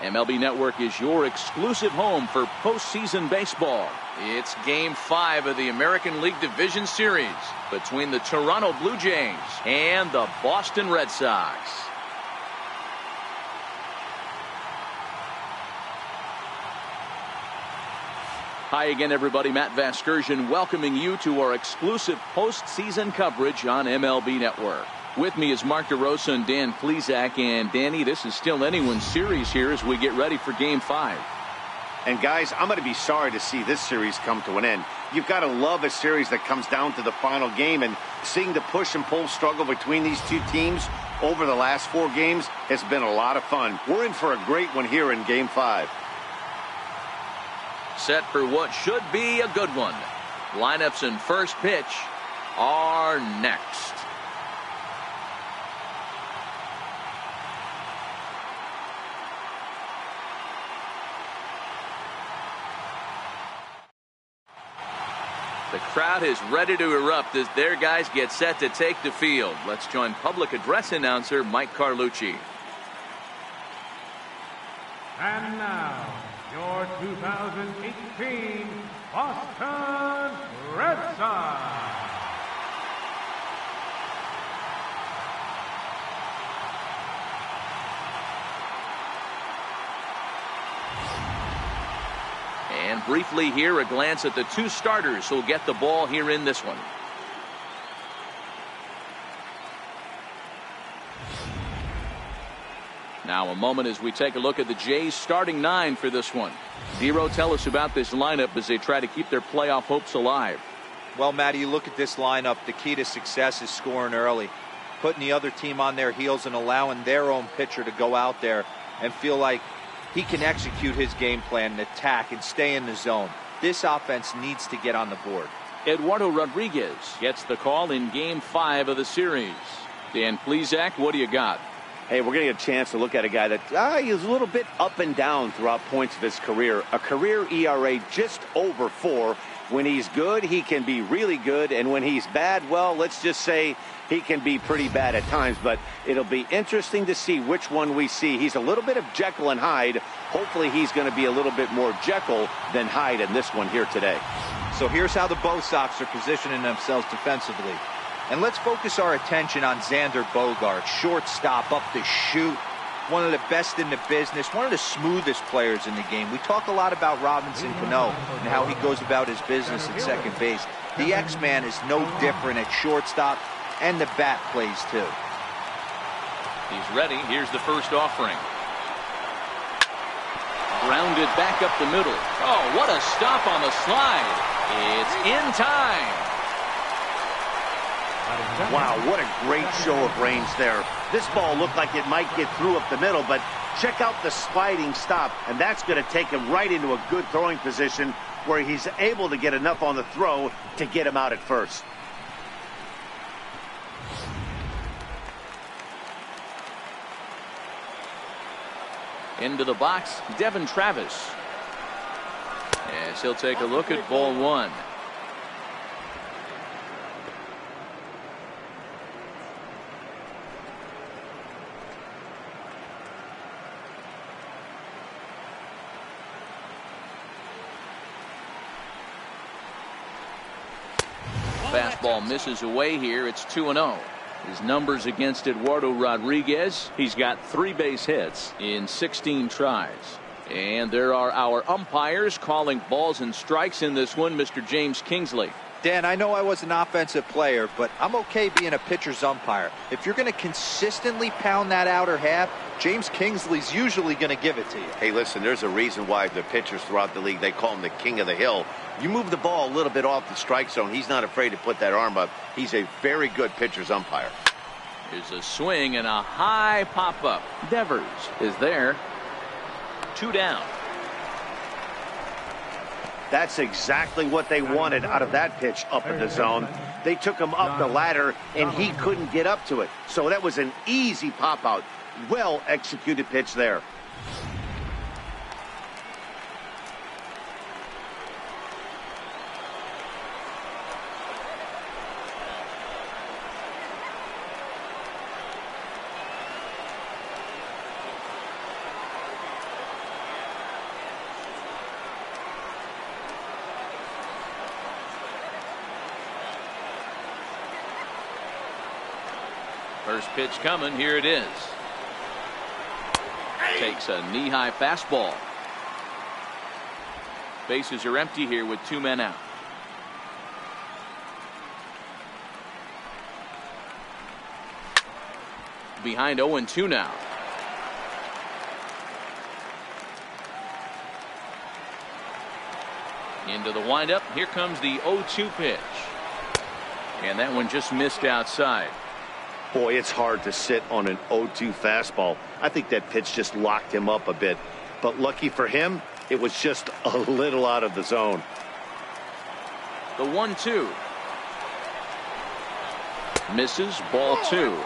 MLB Network is your exclusive home for postseason baseball. It's Game 5 of the American League Division Series between the Toronto Blue Jays and the Boston Red Sox. Hi again, everybody. Matt Vasgersian welcoming you to our exclusive postseason coverage on MLB Network. With me is Mark DeRosa and Dan Plesac. And Danny, this is still anyone's series here as we get ready for Game 5. And guys, I'm going to be sorry to see this series come to an end. You've got to love a series that comes down to the final game, and seeing the push and pull struggle between these two teams over the last 4 games has been a lot of fun. We're in for a great one here in Game 5. Set for what should be a good one. Lineups and first pitch are next. The crowd is ready to erupt as their guys get set to take the field. Let's join public address announcer Mike Carlucci. And now, your 2018 Boston Red Sox. And briefly here, a glance at the 2 starters who'll get the ball here in this one. Now a moment as we take a look at the Jays starting 9 for this one. Dero, tell us about this lineup as they try to keep their playoff hopes alive. Well, Matty, you look at this lineup, the key to success is scoring early, putting the other team on their heels and allowing their own pitcher to go out there and feel like he can execute his game plan and attack and stay in the zone. This offense needs to get on the board. Eduardo Rodriguez gets the call in Game 5 of the series. Dan Plesac, what do you got? Hey, we're going to get a chance to look at a guy that he's a little bit up and down throughout points of his career. A career ERA just over 4. When he's good, he can be really good. And when he's bad, well, let's just say he can be pretty bad at times. But it'll be interesting to see which one we see. He's a little bit of Jekyll and Hyde. Hopefully he's going to be a little bit more Jekyll than Hyde in this one here today. So here's how the Bo Sox are positioning themselves defensively. And let's focus our attention on Xander Bogaerts, shortstop, up to shoot, one of the best in the business, one of the smoothest players in the game. We talk a lot about Robinson Cano and how he goes about his business at second base. The X-Man is no different at shortstop, and the bat plays too. He's ready. Here's the first offering. Grounded back up the middle. Oh, what a stop on the slide. It's in time. Wow, what a great show of range there. This ball looked like it might get through up the middle, but check out the sliding stop, and that's going to take him right into a good throwing position where he's able to get enough on the throw to get him out at first. Into the box, Devin Travis. As he'll take a look at ball 1. Fastball misses away here. It's 2-0. His numbers against Eduardo Rodriguez. He's got 3 base hits in 16 tries. And there are our umpires calling balls and strikes in this one. Mr. James Kingsley. Dan, I know I was an offensive player, but I'm okay being a pitcher's umpire. If you're going to consistently pound that outer half, James Kingsley's usually going to give it to you. Hey, listen, there's a reason why the pitchers throughout the league, they call him the king of the hill. You move the ball a little bit off the strike zone, he's not afraid to put that arm up. He's a very good pitcher's umpire. Here's a swing and a high pop-up. Devers is there. 2 down. That's exactly what they wanted out of that pitch up in the zone. They took him up the ladder, and he couldn't get up to it. So that was an easy pop-out. Well-executed pitch there. First pitch coming. Here it is. Takes a knee-high fastball. Bases are empty here with 2 men out. Behind 0-2 now. Into the windup. Here comes the 0-2 pitch. And that one just missed outside. Boy, it's hard to sit on an 0-2 fastball. I think that pitch just locked him up a bit. But lucky for him, it was just a little out of the zone. The 1-2. Misses. Ball 2.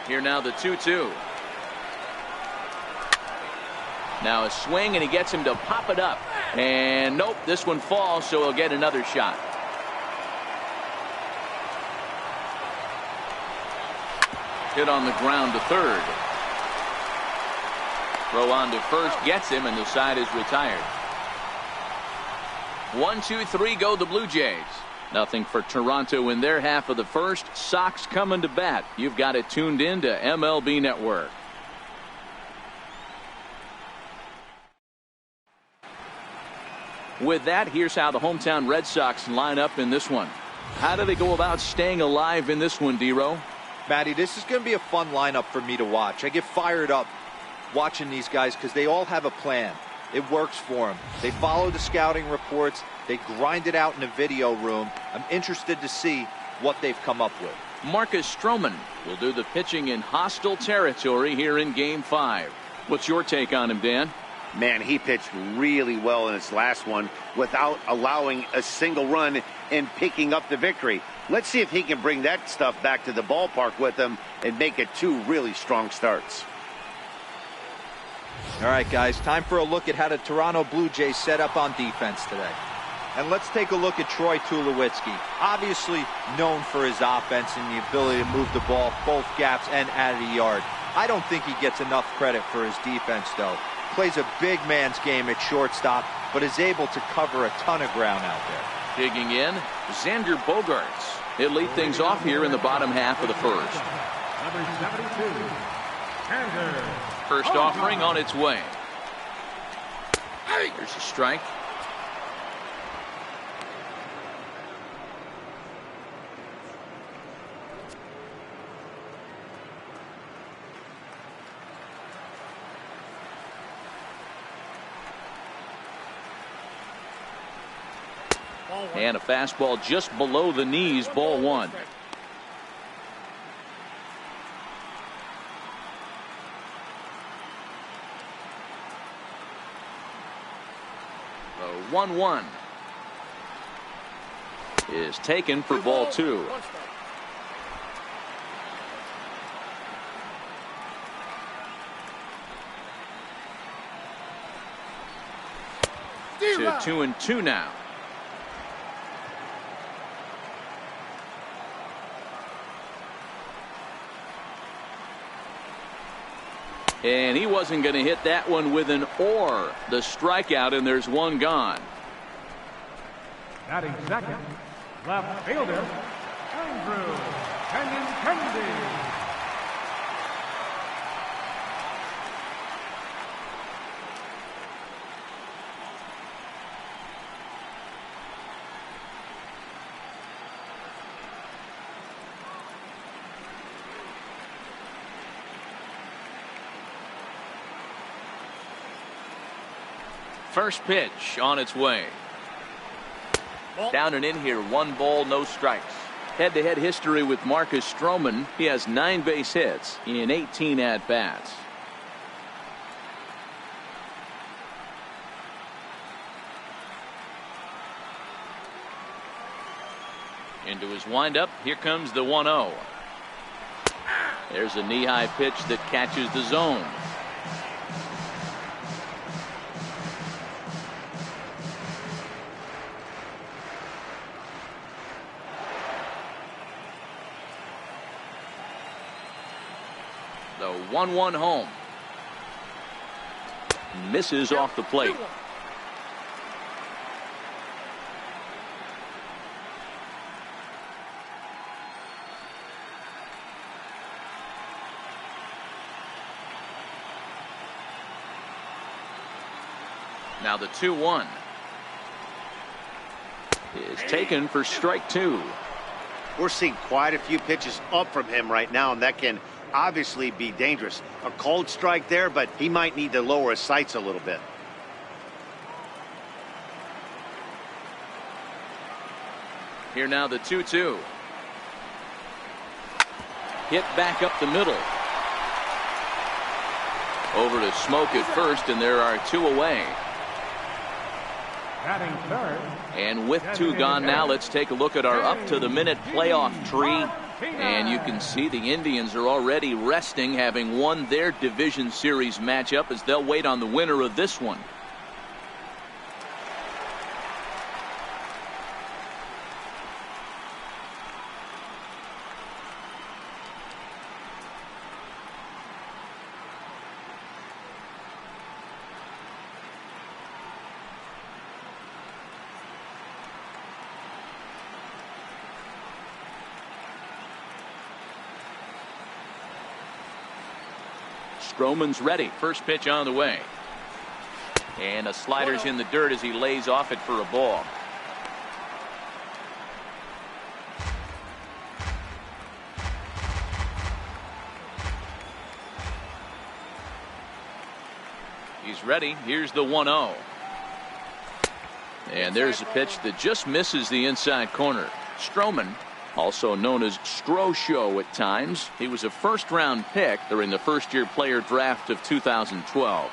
Here now the 2-2. Now a swing, and he gets him to pop it up. And nope, this one falls, so he'll get another shot. Hit on the ground to third. Throw on to first gets him, and the side is retired. 1, 2, 3 go the Blue Jays. Nothing for Toronto in their half of the first. Sox coming to bat. You've got it tuned in to MLB Network. With that, here's how the hometown Red Sox line up in this one. How do they go about staying alive in this one, D-Row? Matty, this is going to be a fun lineup for me to watch. I get fired up watching these guys because they all have a plan. It works for them. They follow the scouting reports. They grind it out in the video room. I'm interested to see what they've come up with. Marcus Stroman will do the pitching in hostile territory here in Game 5. What's your take on him, Dan? Man, he pitched really well in his last one without allowing a single run and picking up the victory. Let's see if he can bring that stuff back to the ballpark with him and make it 2 really strong starts. All right, guys, time for a look at how the Toronto Blue Jays set up on defense today. And let's take a look at Troy Tulowitzki. Obviously known for his offense and the ability to move the ball both gaps and out of the yard. I don't think he gets enough credit for his defense, though. Plays a big man's game at shortstop, but is able to cover a ton of ground out there. Digging in, Xander Bogaerts. He'll lead things off here in the bottom half of the first. Number 72, Xander. First offering on its way. There's a strike. And a fastball just below the knees, ball 1. The 1-1 is taken for ball 2. To 2-2 now. And he wasn't going to hit that one with an or. The strikeout, and there's one gone. Batting second, left fielder, Andrew Kennedy. First pitch on its way. Down and in here, 1 ball, no strikes. Head-to-head history with Marcus Stroman. He has 9 base hits in 18 at-bats. Into his windup. Here comes the 1-0. There's a knee-high pitch that catches the zone. The 1-1 home. Misses off the plate. Now the 2-1 is taken for strike 2. We're seeing quite a few pitches up from him right now, and that can obviously be dangerous. A cold strike there, but he might need to lower his sights a little bit. Here now the 2-2. Hit back up the middle. Over to Smoke at first, and there are 2 away. Batting third. And with 2 gone now, let's take a look at our up-to-the-minute playoff tree. And you can see the Indians are already resting, having won their division series matchup, as they'll wait on the winner of this one. Stroman's ready. First pitch on the way. And a slider's in the dirt as he lays off it for a ball. He's ready. Here's the 1-0. And there's a pitch that just misses the inside corner. Stroman, also known as Stro-Show at times. He was a first-round pick during the first-year player draft of 2012.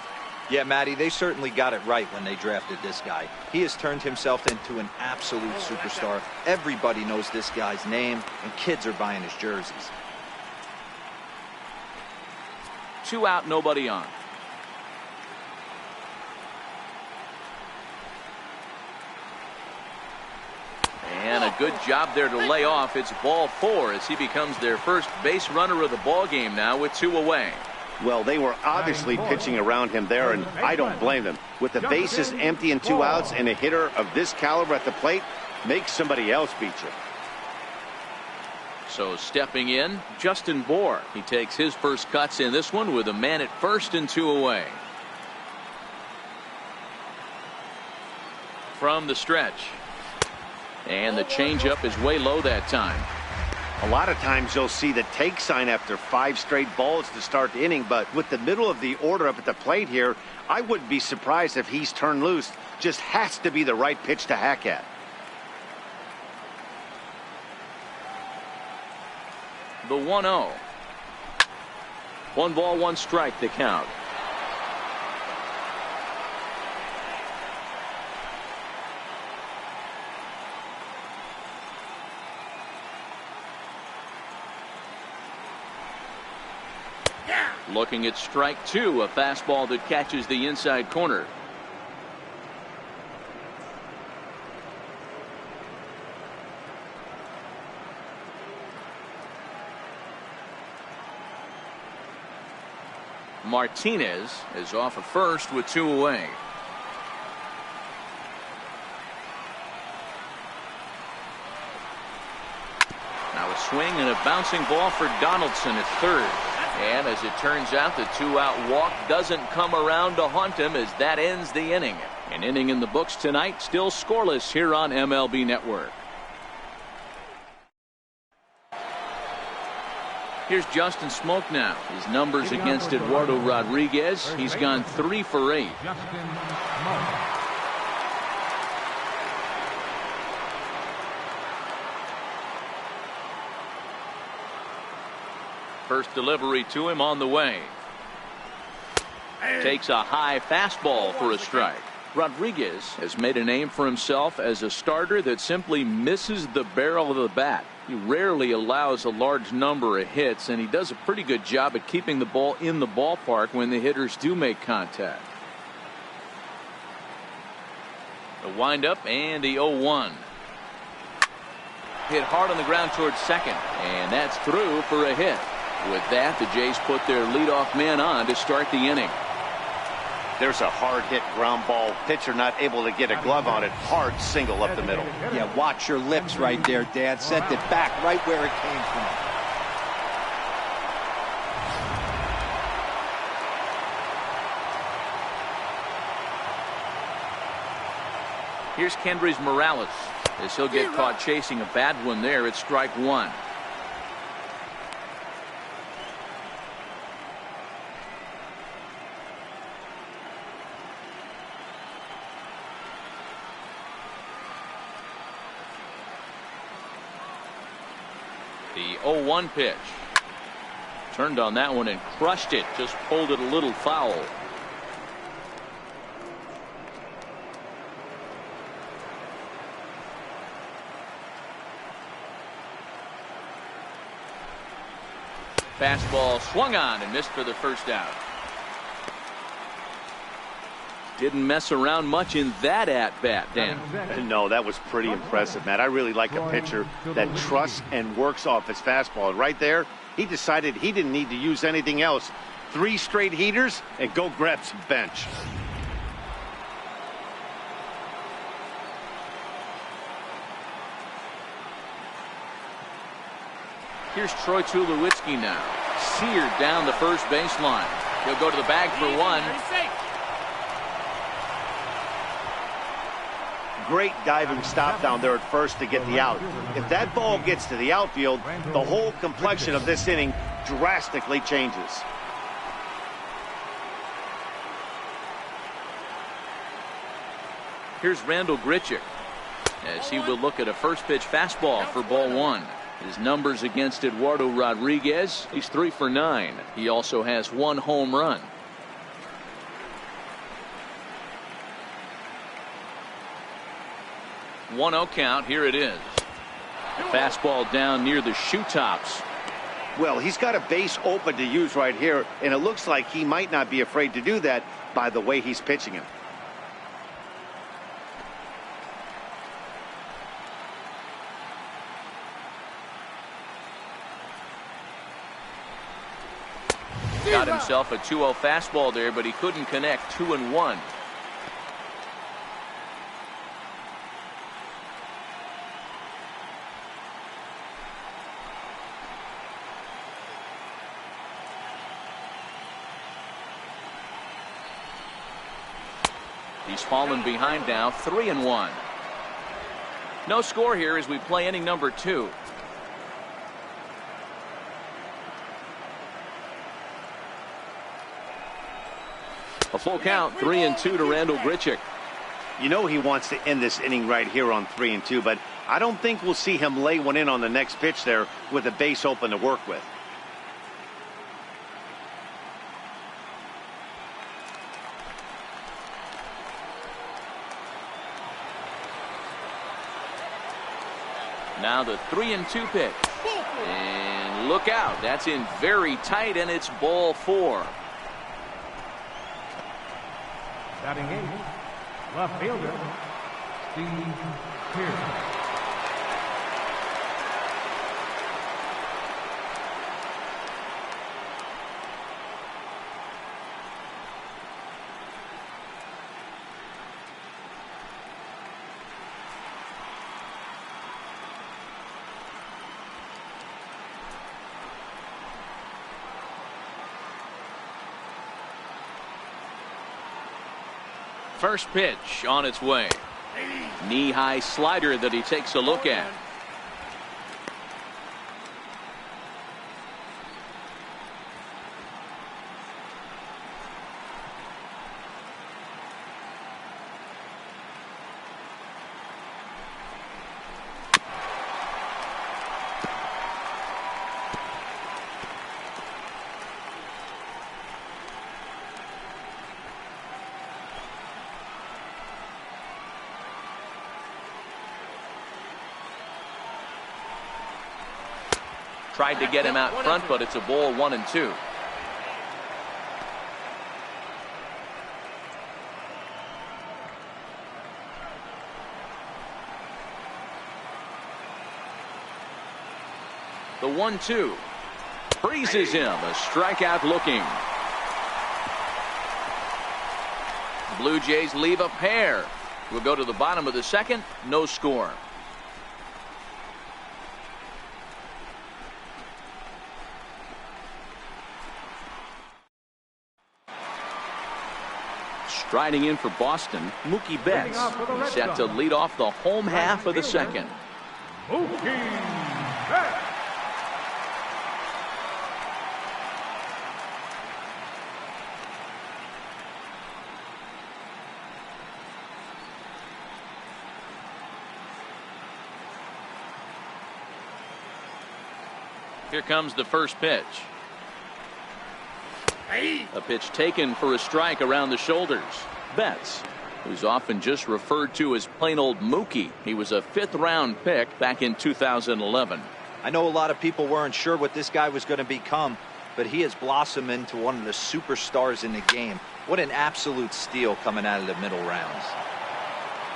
Yeah, Matty, they certainly got it right when they drafted this guy. He has turned himself into an absolute superstar. Everybody knows this guy's name, and kids are buying his jerseys. 2 out, nobody on. And a good job there to lay off. It's ball 4 as he becomes their first base runner of the ball game now with 2 away. Well, they were obviously pitching around him there, and I don't blame them. With the bases empty and 2 outs, and a hitter of this caliber at the plate, make somebody else beat you. So stepping in, Justin Bour. He takes his first cuts in this one with a man at first and 2 away. From the stretch. And the changeup is way low that time. A lot of times you'll see the take sign after 5 straight balls to start the inning, but with the middle of the order up at the plate here, I wouldn't be surprised if he's turned loose. Just has to be the right pitch to hack at. The 1-0. 1 ball, 1 strike to count. Looking at strike 2, a fastball that catches the inside corner. Martinez is off at first with 2 away. Now a swing and a bouncing ball for Donaldson at third. And as it turns out, the 2-out walk doesn't come around to haunt him as that ends the inning. An inning in the books tonight, still scoreless here on MLB Network. Here's Justin Smoke now. His numbers against Eduardo Rodriguez. He's gone 3 for 8. Justin Smoke. First delivery to him on the way. Takes a high fastball for a strike. Rodriguez has made a name for himself as a starter that simply misses the barrel of the bat. He rarely allows a large number of hits, and he does a pretty good job at keeping the ball in the ballpark when the hitters do make contact. The windup and the 0-1. Hit hard on the ground towards second, and that's through for a hit. With that, the Jays put their leadoff man on to start the inning. There's a hard hit ground ball. Pitcher not able to get a glove on it. Hard single up the middle. Yeah, watch your lips right there, Dad. Sent it back right where it came from. Here's Kendrys Morales as he'll get caught chasing a bad one there. It's strike one. The 0-1 pitch. Turned on that one and crushed it. Just pulled it a little foul. Fastball swung on and missed for the first out. Didn't mess around much in that at-bat, Dan. No, that was pretty impressive, Matt. I really like a pitcher that trusts and works off his fastball. And right there, he decided he didn't need to use anything else. 3 straight heaters and go grab some bench. Here's Troy Tulowitzki now. Seared down the first baseline. He'll go to the bag for one. Great diving stop down there at first to get the out. If that ball gets to the outfield, the whole complexion of this inning drastically changes. Here's Randall Grichuk as he will look at a first pitch fastball for ball one. His numbers against Eduardo Rodriguez, he's 3 for 9. He also has 1 home run. One 0 count. Here it is. The fastball down near the shoe tops. Well, he's got a base open to use right here, and it looks like he might not be afraid to do that by the way he's pitching him. Got himself a 2-0 fastball there, but he couldn't connect. 2-1. He's fallen behind now. 3-1. No score here as we play inning number 2. A full count. 3-2 to Randall Grichuk. You know he wants to end this inning right here on 3-2, but I don't think we'll see him lay one in on the next pitch there with a base open to work with. Now the 3-2 pitch. And look out. That's in very tight, and it's ball 4. Batting 8, left fielder, Steve Pearce. First pitch on its way. Knee-high slider that he takes a look at. Tried to get him out front, but it's a ball 1-2. The 1-2. Freezes him. A strikeout looking. Blue Jays leave a pair. We'll go to the bottom of the second. No score. Striding in for Boston, Mookie Betts. He's set to lead off the home half of the second. Mookie Betts. Here comes the first pitch. A pitch taken for a strike around the shoulders. Betts, who's often just referred to as plain old Mookie. He was a 5th-round pick back in 2011. I know a lot of people weren't sure what this guy was going to become, but he has blossomed into one of the superstars in the game. What an absolute steal coming out of the middle rounds.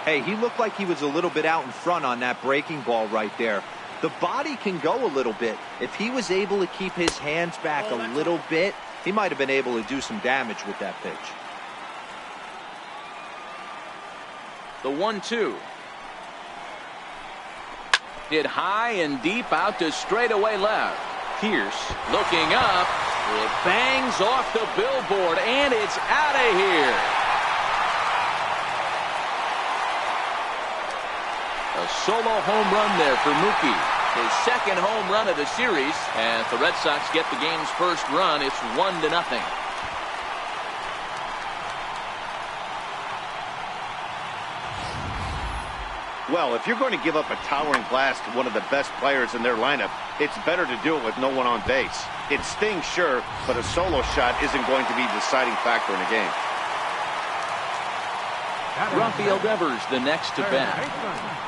Hey, he looked like he was a little bit out in front on that breaking ball right there. The body can go a little bit. If he was able to keep his hands back a little bit, he might have been able to do some damage with that pitch. The 1-2. Hit high and deep out to straightaway left. Pierce looking up. It bangs off the billboard and it's out of here. A solo home run there for Mookie. His second home run of the series. As the Red Sox get the game's first run, it's 1-0. Well, if you're going to give up a towering blast to one of the best players in their lineup, it's better to do it with no one on base. It stings, sure, but a solo shot isn't going to be the deciding factor in the game. Rafael Devers the next to bat.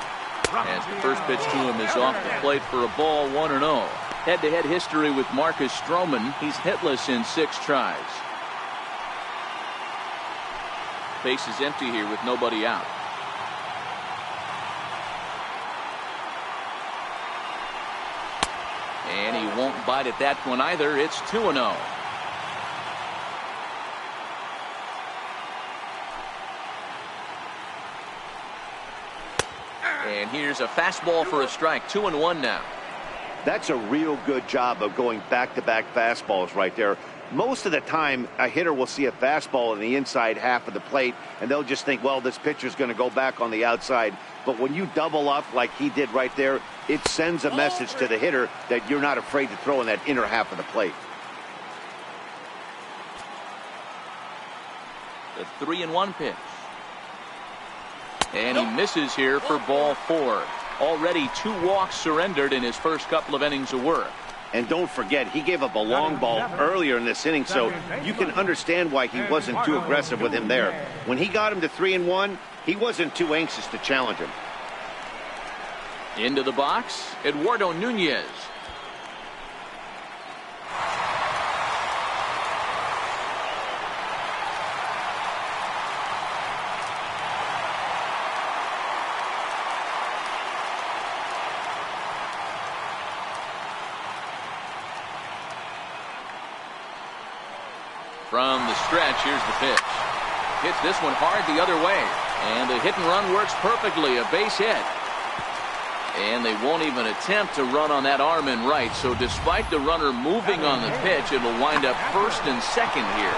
As the first pitch to him is off the plate for a ball, 1-0. Head-to-head history with Marcus Stroman. He's hitless in 6 tries. Base is empty here with nobody out. And he won't bite at that one either. It's 2-0. And here's a fastball for a strike. 2-1 now. That's a real good job of going back-to-back fastballs right there. Most of the time, a hitter will see a fastball in the inside half of the plate, and they'll just think, well, this pitcher's going to go back on the outside. But when you double up like he did right there, it sends a message to the hitter that you're not afraid to throw in that inner half of the plate. The 3-1 pitch. And he misses here for ball 4. Already 2 walks surrendered in his first couple of innings of work. And don't forget, he gave up a long ball earlier in this inning, so you can understand why he wasn't too aggressive with him there. When he got him to 3-1, he wasn't too anxious to challenge him. Into the box, Eduardo Nunez. From the stretch, here's the pitch. Hits this one hard the other way. And the hit and run works perfectly. A base hit. And they won't even attempt to run on that arm in right. So despite the runner moving on the pitch, it'll wind up first and second here.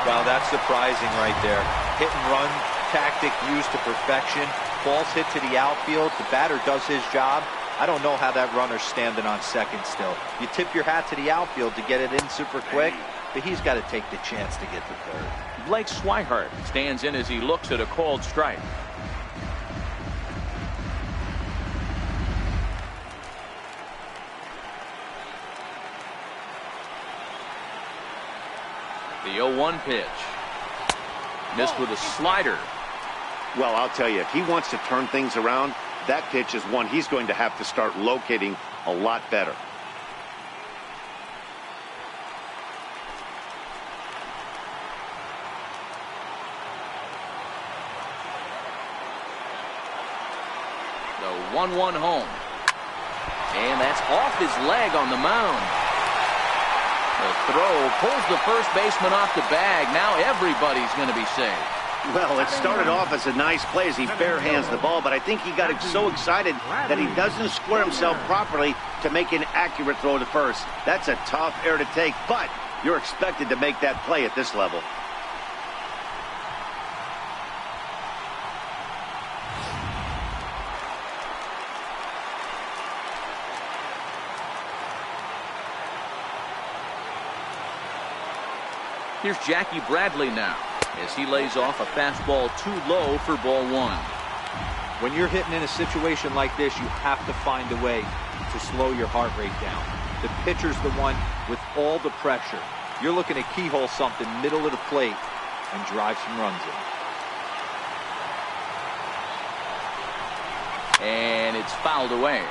Wow, that's surprising right there. Hit and run tactic used to perfection. Ball's hit to the outfield. The batter does his job. I don't know how that runner's standing on second still. You tip your hat to the outfield to get it in super quick, but he's got to take the chance to get to third. Blake Swihart stands in as he looks at a called strike. The 0-1 pitch. Missed with a slider. Well, I'll tell you, if he wants to turn things around, that pitch is one he's going to have to start locating a lot better. The 1-1 home. And that's off his leg on the mound. The throw pulls the first baseman off the bag. Now everybody's going to be saved. Well, it started off as a nice play as he bare hands the ball, but I think he got so excited that he doesn't square himself properly to make an accurate throw to first. That's a tough error to take, but you're expected to make that play at this level. Here's Jackie Bradley now as he lays off a fastball too low for ball one. When you're hitting in a situation like this, you have to find a way to slow your heart rate down. The pitcher's the one with all the pressure. You're looking to keyhole something middle of the plate and drive some runs in. And it's fouled away.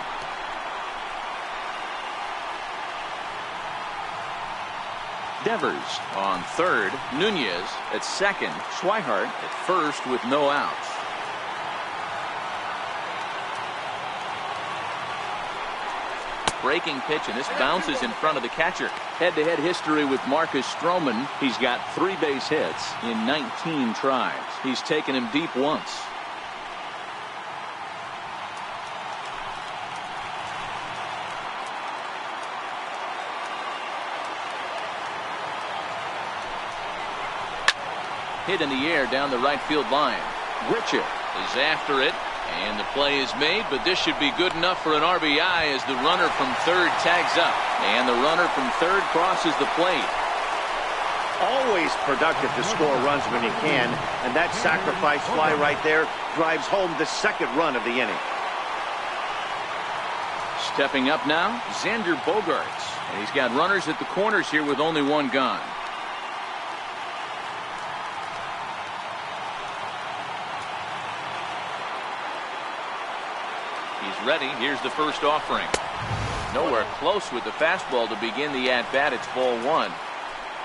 Devers on third, Nunez at second, Swihart at first with no outs. Breaking pitch, and this bounces in front of the catcher. Head-to-head history with Marcus Stroman. He's got 3 base hits in 19 tries. He's taken him deep once. Hit in the air down the right field line. Richard is after it, and the play is made, but this should be good enough for an RBI as the runner from third tags up. And the runner from third crosses the plate. Always productive to score runs when you can, and that sacrifice fly right there drives home the second run of the inning. Stepping up now, Xander Bogaerts. And he's got runners at the corners here with only one gone. He's ready. Here's the first offering. Nowhere close with the fastball to begin the at-bat. It's ball one.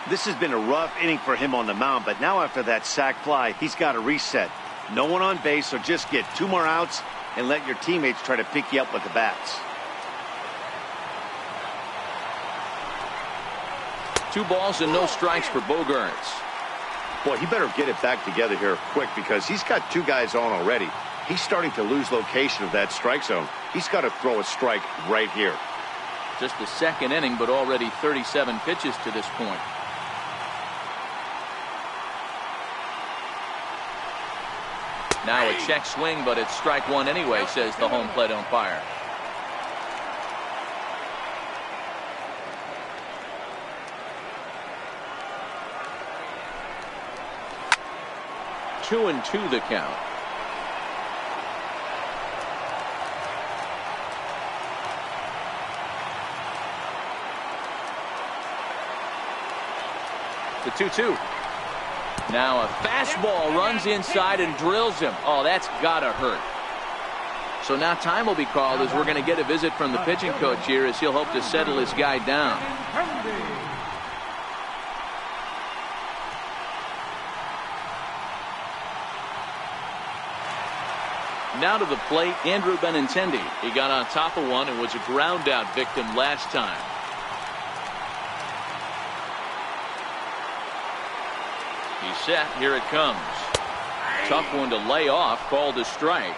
This has been a rough inning for him on the mound, but now after that sac fly, he's got to reset. No one on base, so just get 2 more outs and let your teammates try to pick you up with the bats. 2 balls and no strikes for Bogaerts. Boy, he better get it back together here quick because he's got 2 guys on already. He's starting to lose location of that strike zone. He's got to throw a strike right here. Just the second inning, but already 37 pitches to this point. Now a check swing, but it's strike one anyway, says the home plate umpire. Two and two the count. The 2-2. Now a fastball runs inside and drills him. Oh, that's gotta hurt. So now time will be called as we're going to get a visit from the pitching coach here as he'll hope to settle his guy down. Now to the plate, Andrew Benintendi. He got on top of one and was a ground out victim last time. He's set. Here it comes. Tough one to lay off. Called a strike.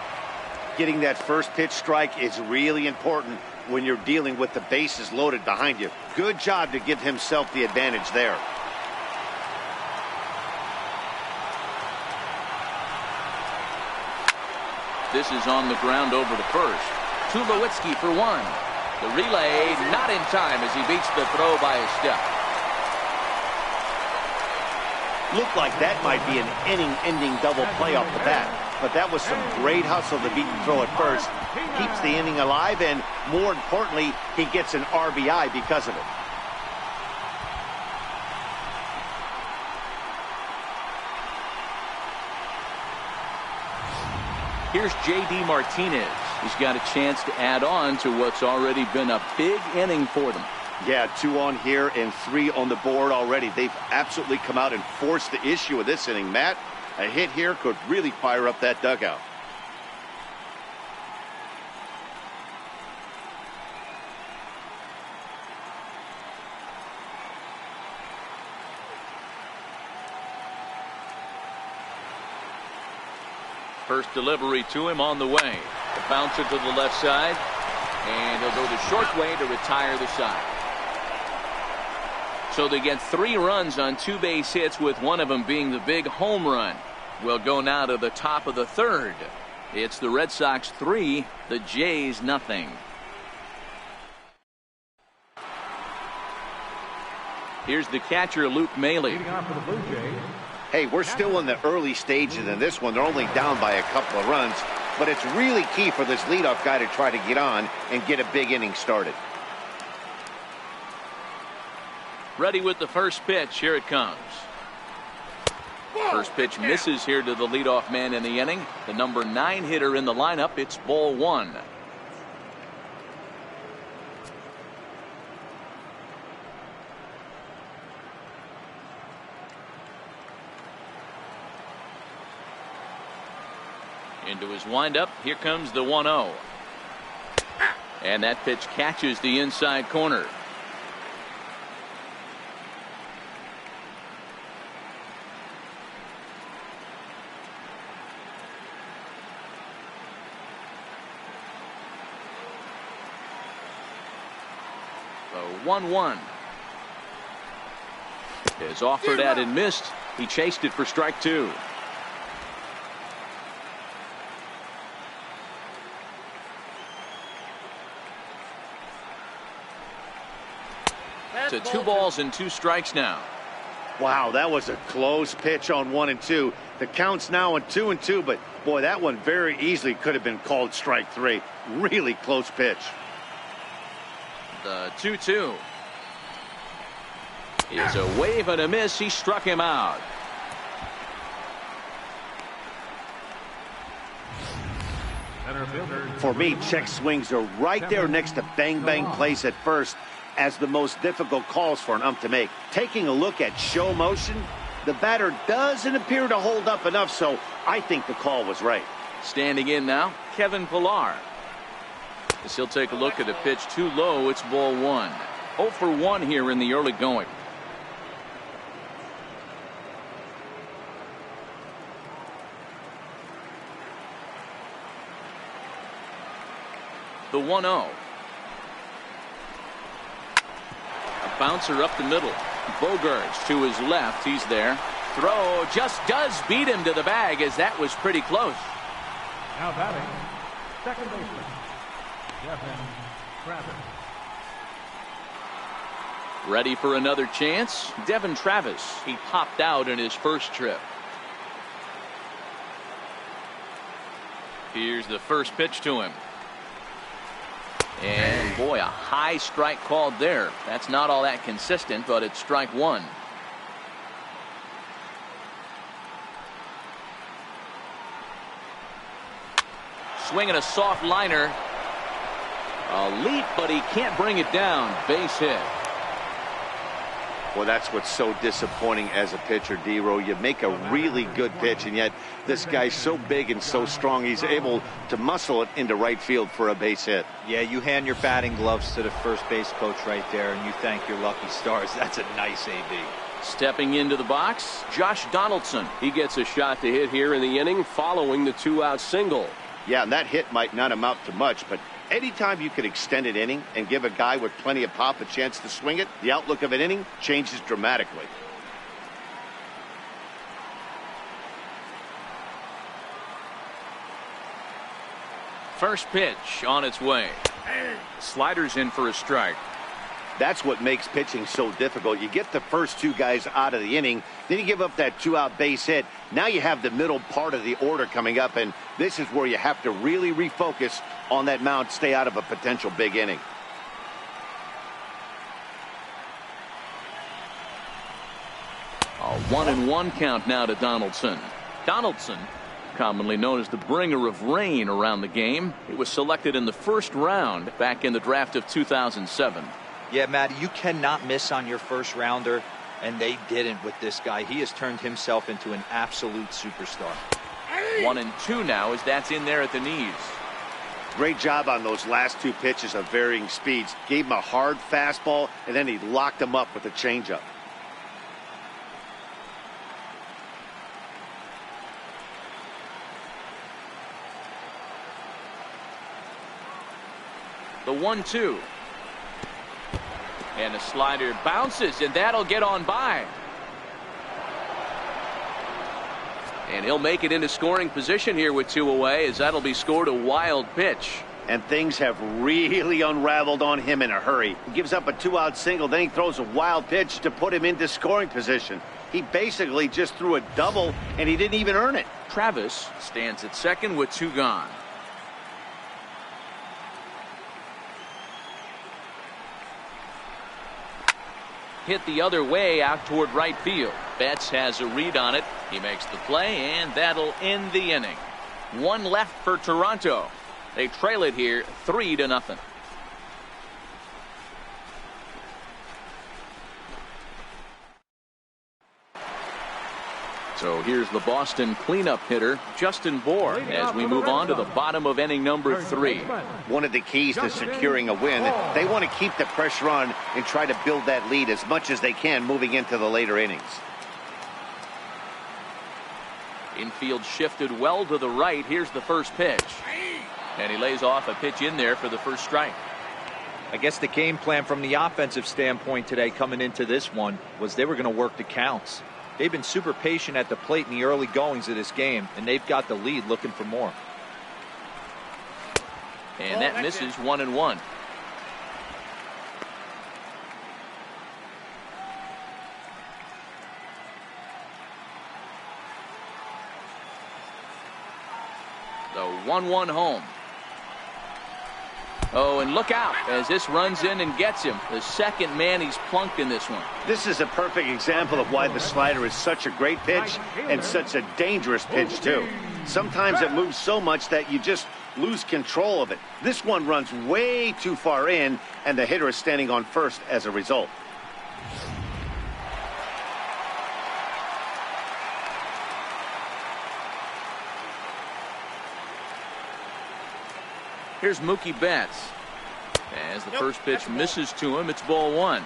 Getting that first pitch strike is really important when you're dealing with the bases loaded behind you. Good job to give himself the advantage there. This is on the ground over to first. Tulowitzki for one. The relay not in time as he beats the throw by a step. Looked like that might be an inning-ending double play off the bat. But that was some great hustle to beat the throw at first. Keeps the inning alive, and more importantly, he gets an RBI because of it. Here's J.D. Martinez. He's got a chance to add on to what's already been a big inning for them. Yeah, 2 on here and 3 on the board already. They've absolutely come out and forced the issue of this inning. Matt, a hit here could really fire up that dugout. First delivery to him on the way. The bouncer to the left side. And he'll go the short way to retire the side. So they get 3 runs on 2 base hits, with one of them being the big home run. We'll go now to the top of the 3rd. It's the Red Sox 3, the Jays nothing. Here's the catcher, Luke Maile. Hey, we're still in the early stages in this one. They're only down by a couple of runs, but it's really key for this leadoff guy to try to get on and get a big inning started. Ready with the first pitch. Here it comes. First pitch misses here to the leadoff man in the inning. The number 9 hitter in the lineup. It's ball 1. Into his windup. Here comes the 1-0. And that pitch catches the inside corner. The 1-1 is offered at and missed. He chased it for strike 2. To 2 balls and 2 strikes now. Wow, that was a close pitch on 1 and 2. The count's now in 2 and 2, but boy, that one very easily could have been called strike 3. Really close pitch. The 2-2 is a wave and a miss. He struck him out. For me, check swings are right there next to bang bang plays at first as the most difficult calls for an ump to make. Taking a look at show motion, the batter doesn't appear to hold up enough, so I think the call was right. Standing in now, Kevin Pillar. As he'll take a look at a pitch too low. It's ball 1. 0 for 1 here in the early going. The 1-0. A bouncer up the middle. Bogarts to his left. He's there. Throw just does beat him to the bag, as that was pretty close. Now batting, second baseman, Devin Travis. Ready for another chance. Devin Travis. He popped out in his first trip. Here's the first pitch to him. And boy, a high strike called there. That's not all that consistent, but it's strike 1. Swinging a soft liner. A leap, but he can't bring it down. Base hit. Well, that's what's so disappointing as a pitcher, D-Row. You make a really good pitch, and yet this guy's so big and so strong, he's able to muscle it into right field for a base hit. Yeah, you hand your batting gloves to the first base coach right there, and you thank your lucky stars. That's a nice AB. Stepping into the box, Josh Donaldson. He gets a shot to hit here in the inning following the 2-out single. Yeah, and that hit might not amount to much, but anytime you can extend an inning and give a guy with plenty of pop a chance to swing it, the outlook of an inning changes dramatically. First pitch on its way. Sliders in for a strike. That's what makes pitching so difficult. You get the first 2 guys out of the inning, then you give up that 2-out base hit. Now you have the middle part of the order coming up, and this is where you have to really refocus on that mound, stay out of a potential big inning. A 1-1 count now to Donaldson. Donaldson, commonly known as the bringer of rain around the game. He was selected in the first round back in the draft of 2007. Yeah, Matty, you cannot miss on your first rounder, and they didn't with this guy. He has turned himself into an absolute superstar. 1-2 now, as that's in there at the knees. Great job on those last 2 pitches of varying speeds. Gave him a hard fastball, and then he locked him up with a changeup. The 1-2. And a slider bounces, and that'll get on by. And he'll make it into scoring position here with 2 away, as that'll be scored a wild pitch. And things have really unraveled on him in a hurry. He gives up a 2-out single, then he throws a wild pitch to put him into scoring position. He basically just threw a double, and he didn't even earn it. Travis stands at second with 2 gone. Hit the other way out toward right field. Betts has a read on it. He makes the play, and that'll end the inning. 1 left for Toronto. They trail it here 3-0. So here's the Boston cleanup hitter, Justin Bour, as we move on to the bottom of inning number 3. One of the keys to securing a win, they want to keep the pressure on and try to build that lead as much as they can moving into the later innings. Infield shifted well to the right. Here's the first pitch. And he lays off a pitch in there for the first strike. I guess the game plan from the offensive standpoint today coming into this one was they were going to work the counts. They've been super patient at the plate in the early goings of this game, and they've got the lead looking for more. And that misses 1-1. The 1-1 home. Oh, and look out as this runs in and gets him. The second man he's plunked in this one. This is a perfect example of why the slider is such a great pitch and such a dangerous pitch, too. Sometimes it moves so much that you just lose control of it. This one runs way too far in, and the hitter is standing on first as a result. Here's Mookie Betts. As the first pitch misses to him, it's ball 1.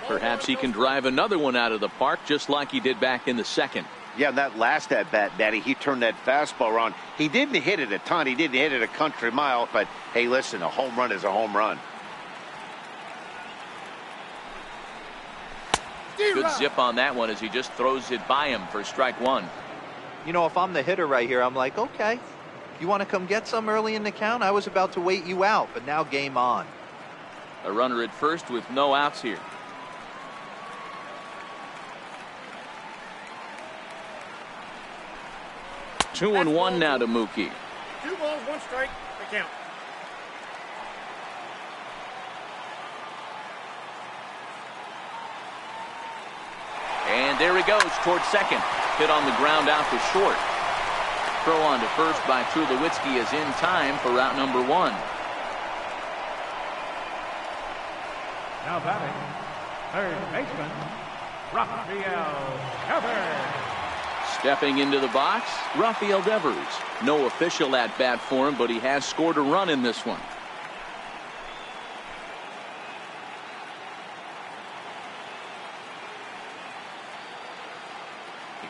Perhaps he can drive another one out of the park just like he did back in the second. Yeah, that last at-bat, Daddy, he turned that fastball around. He didn't hit it a ton. He didn't hit it a country mile. But, hey, listen, a home run is a home run. Good zip on that one as he just throws it by him for strike 1. You know, if I'm the hitter right here, I'm like, okay. You want to come get some early in the count? I was about to wait you out, but now game on. A runner at first with no outs here. Two and one now to Mookie. 2 balls, 1 strike, the count. And there he goes towards second. Hit on the ground out to short. Throw on to first by Tulowitzki is in time for route number 1. Now batting, third baseman, Rafael Devers. Stepping into the box, Rafael Devers. No official at bat for him, but he has scored a run in this one.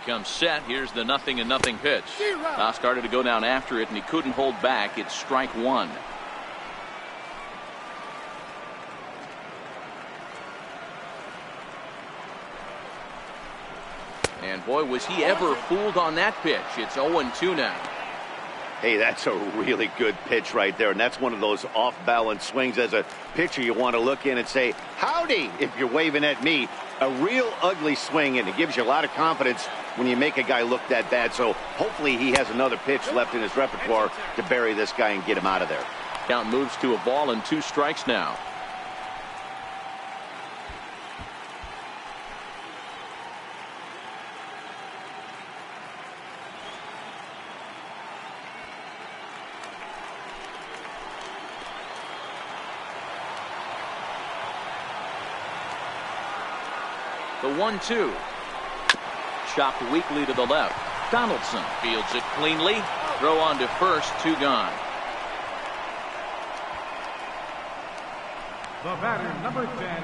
Comes set. Here's the 0-0 pitch. Now started to go down after it, and he couldn't hold back. It's strike 1. And boy, was he ever fooled on that pitch. It's 0-2 now. Hey, that's a really good pitch right there, and that's one of those off-balance swings. As a pitcher, you want to look in and say, howdy, if you're waving at me. A real ugly swing, and it gives you a lot of confidence when you make a guy look that bad. So hopefully he has another pitch left in his repertoire to bury this guy and get him out of there. Count moves to a ball and 2 strikes now. The 1-2. Chopped weakly to the left. Donaldson fields it cleanly. Throw on to first, 2 gone. The batter, number 10,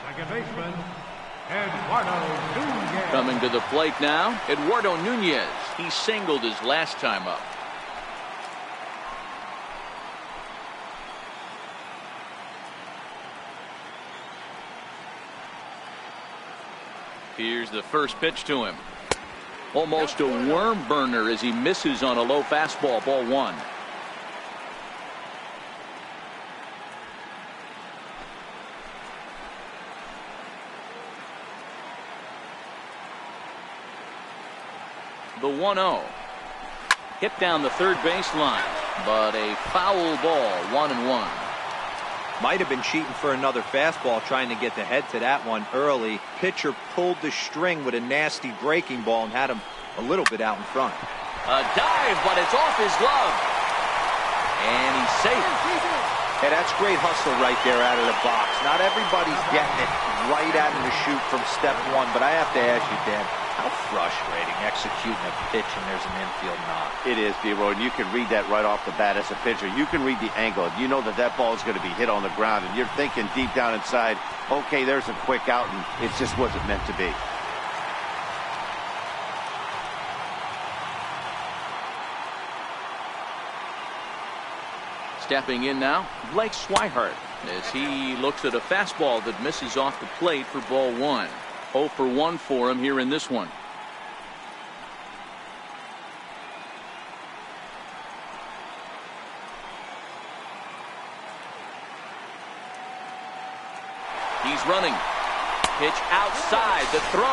second baseman, Eduardo Nunez. Coming to the plate now, Eduardo Nunez. He singled his last time up. Here's the first pitch to him. Almost a worm burner as he misses on a low fastball. Ball one. The 1-0. Hit down the third baseline, but a foul ball. 1-1. Might have been cheating for another fastball, trying to get the head to that one early. Pitcher pulled the string with a nasty breaking ball and had him a little bit out in front. A dive, but it's off his glove. And he's safe. Hey, that's great hustle right there out of the box. Not everybody's getting it right out of the chute from step one, but I have to ask you, Dan, how frustrating executing a pitch and there's an infield knock. It is, D-Roy, and you can read that right off the bat as a pitcher. You can read the angle. You know that that ball is going to be hit on the ground, and you're thinking deep down inside, okay, there's a quick out, and it just wasn't meant to be. Stepping in now, Blake Swihart, as he looks at a fastball that misses off the plate for ball one. 0 for 1 for him here in this one. He's running. Pitch outside, the throw.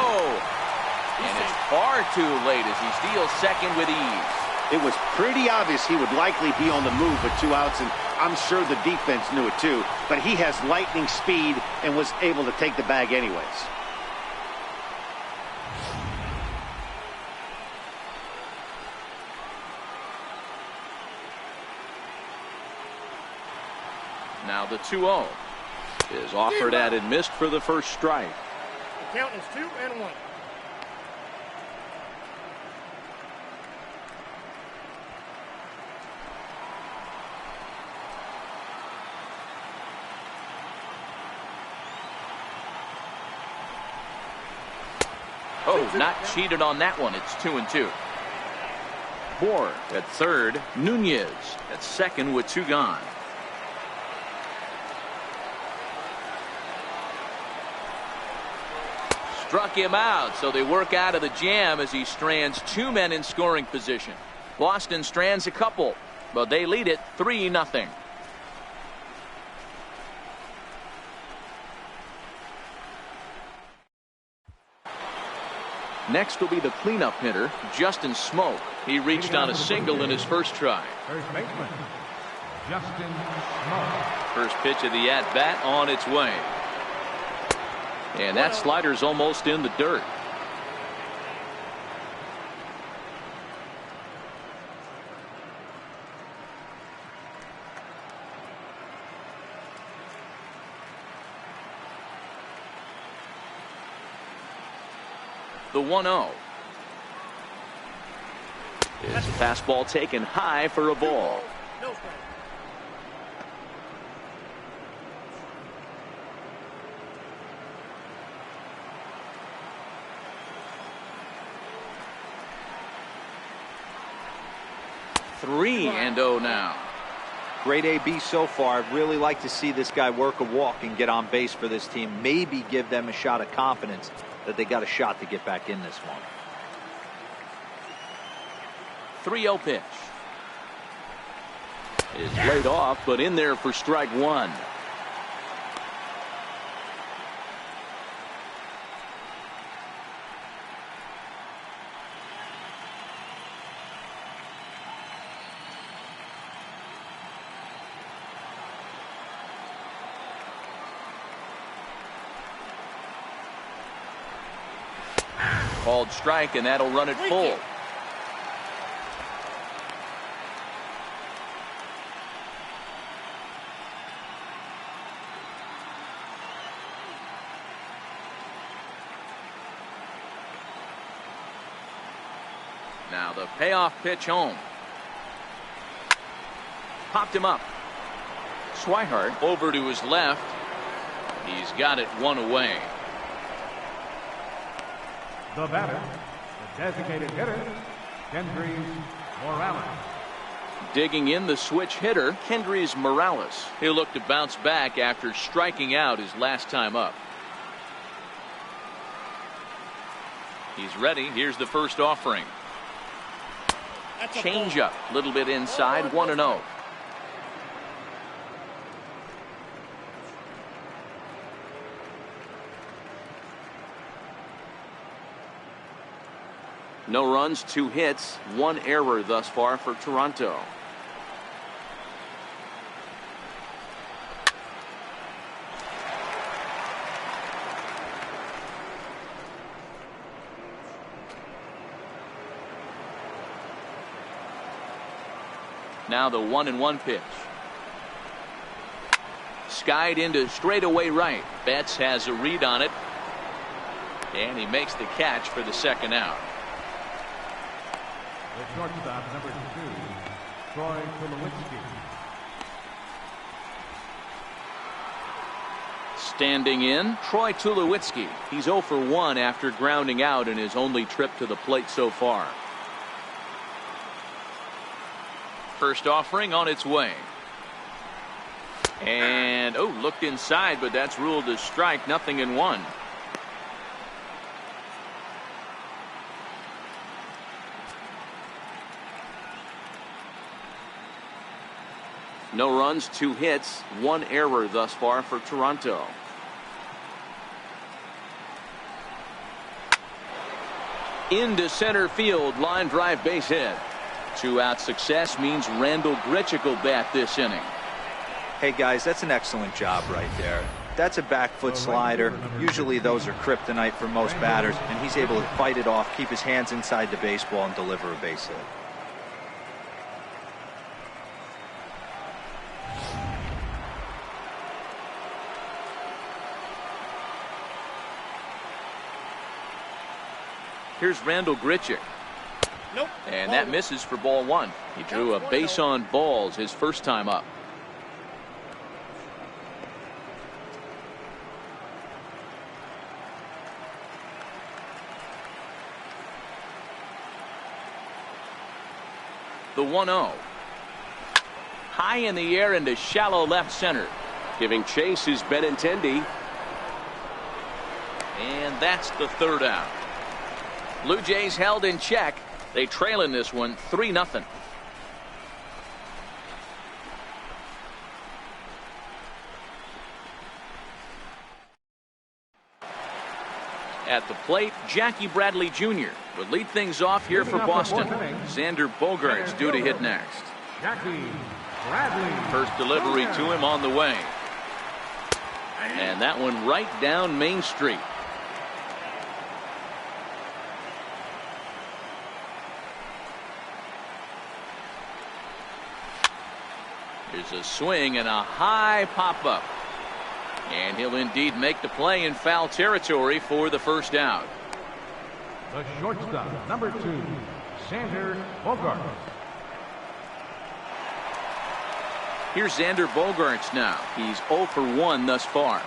And it's far too late as he steals second with ease. It was pretty obvious he would likely be on the move with 2 outs, and I'm sure the defense knew it too. But he has lightning speed and was able to take the bag anyways. Now the 2-0 is offered at and missed for the first strike. The count is 2-1. Oh, not cheated on that one. It's 2-2. Bohr at third. Nunez at second with 2 gone. Struck him out, so they work out of the jam as he strands 2 men in scoring position. Boston strands a couple, but they lead it 3-0. Next will be the cleanup hitter, Justin Smoke. He reached on a single in his first try. First baseman, Justin Smoke. First pitch of the at-bat on its way. And that slider's almost in the dirt. The 1-0 is a fastball taken high for a ball. No strike. Three and 0 now. Great AB so far. I'd really like to see this guy work a walk and get on base for this team. Maybe give them a shot of confidence that they got a shot to get back in this one. 3-0 pitch is laid off, but in there for strike one. Called strike, and that'll run it full. Now the payoff pitch home. Popped him up. Swihart over to his left. He's got it one away. The batter, the designated hitter, Kendrys Morales. Digging in, the switch hitter, Kendrys Morales. He'll look to bounce back after striking out his last time up. He's ready. Here's the first offering. Changeup, a little bit inside, 1-0. No runs, 2 hits, 1 error thus far for Toronto. Now the 1-1 pitch. Skied into straightaway right. Betts has a read on it. And he makes the catch for the second out. The shortstop, number 2, Troy Tulowitzki. Standing in, Troy Tulowitzki. He's 0 for 1 after grounding out in his only trip to the plate so far. First offering on its way. And, looked inside, but that's ruled a strike, 0-1. No runs, 2 hits, 1 error thus far for Toronto. Into center field, line drive, base hit. 2-out success means Randall Grichuk will bat this inning. Hey guys, that's an excellent job right there. That's a back foot slider. Usually those are kryptonite for most batters, and he's able to fight it off, keep his hands inside the baseball, and deliver a base hit. Here's Randall Grichuk. Nope. And that misses for ball 1. He drew a base on balls his first time up. The 1-0. High in the air into shallow left center. Giving chase is Benintendi. And that's the third out. Blue Jays held in check. They trail in this one 3-0. At the plate, Jackie Bradley Jr. would lead things off here for Boston. Xander Bogaerts due to hit next. Jackie Bradley. First delivery to him on the way. And that one right down Main Street. There's a swing and a high pop-up. And he'll indeed make the play in foul territory for the first out. The shortstop, number 2, Xander Bogaerts. Here's Xander Bogaerts now. He's 0 for 1 thus far.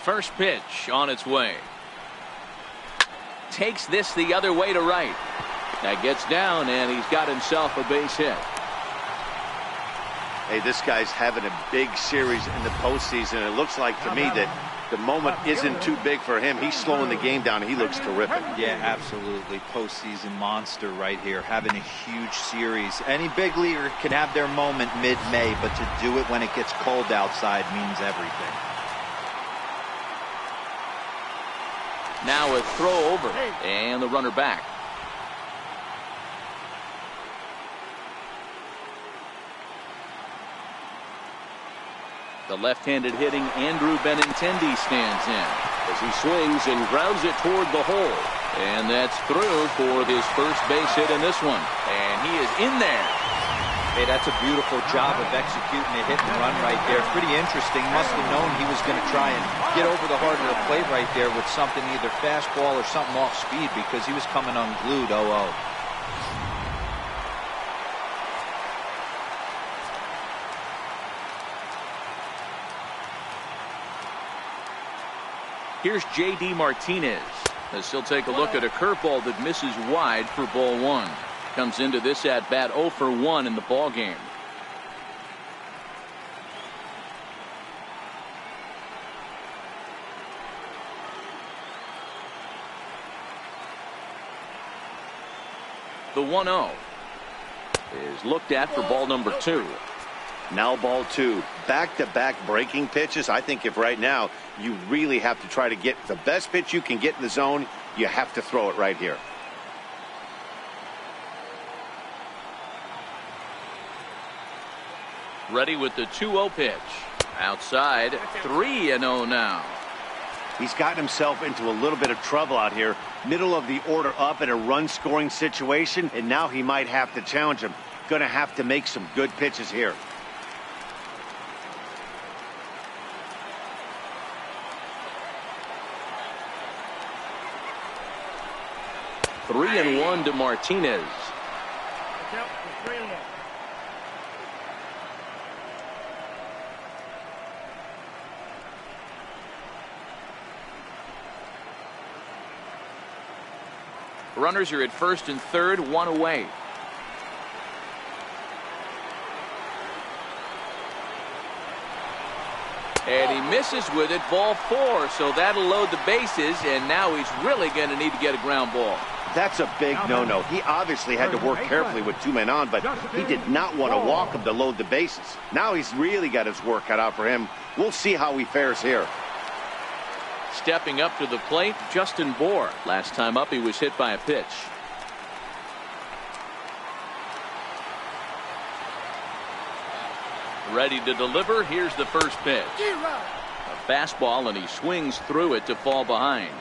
First pitch on its way. Takes this the other way to right. That gets down, and he's got himself a base hit. Hey, this guy's having a big series in the postseason. It looks like to me that the moment isn't too big for him. He's slowing the game down. He looks terrific. Yeah, absolutely. Postseason monster right here, having a huge series. Any big leaguer can have their moment mid-May, but to do it when it gets cold outside means everything. Now a throw over, and the runner back. The left-handed hitting Andrew Benintendi stands in as he swings and grounds it toward the hole. And that's through for his first base hit in this one. And he is in there. Hey, that's a beautiful job of executing a hit and run right there. Pretty interesting. Must have known he was going to try and get over the heart of the plate right there with something, either fastball or something off speed, because he was coming unglued 0-0. Here's J.D. Martinez as he'll take a look at a curveball that misses wide for ball 1. Comes into this at bat 0 for 1 in the ball game. The 1-0 is looked at for ball number 2. Now ball 2. Back-to-back breaking pitches. I think if right now you really have to try to get the best pitch you can get in the zone, you have to throw it right here. Ready with the 2-0 pitch. Outside, 3-0 now. He's gotten himself into a little bit of trouble out here. Middle of the order up in a run-scoring situation, and now he might have to challenge him. Going to have to make some good pitches here. Three and 1 to Martinez. Runners are at first and third, 1 away. And he misses with it, ball 4, so that'll load the bases, and now he's really going to need to get a ground ball. That's a big no-no. He obviously had to work carefully with 2 men on, but he did not want to walk him to load the bases. Now he's really got his work cut out for him. We'll see how he fares here. Stepping up to the plate, Justin Bour. Last time up, he was hit by a pitch. Ready to deliver. Here's the first pitch. A fastball, and he swings through it to fall behind.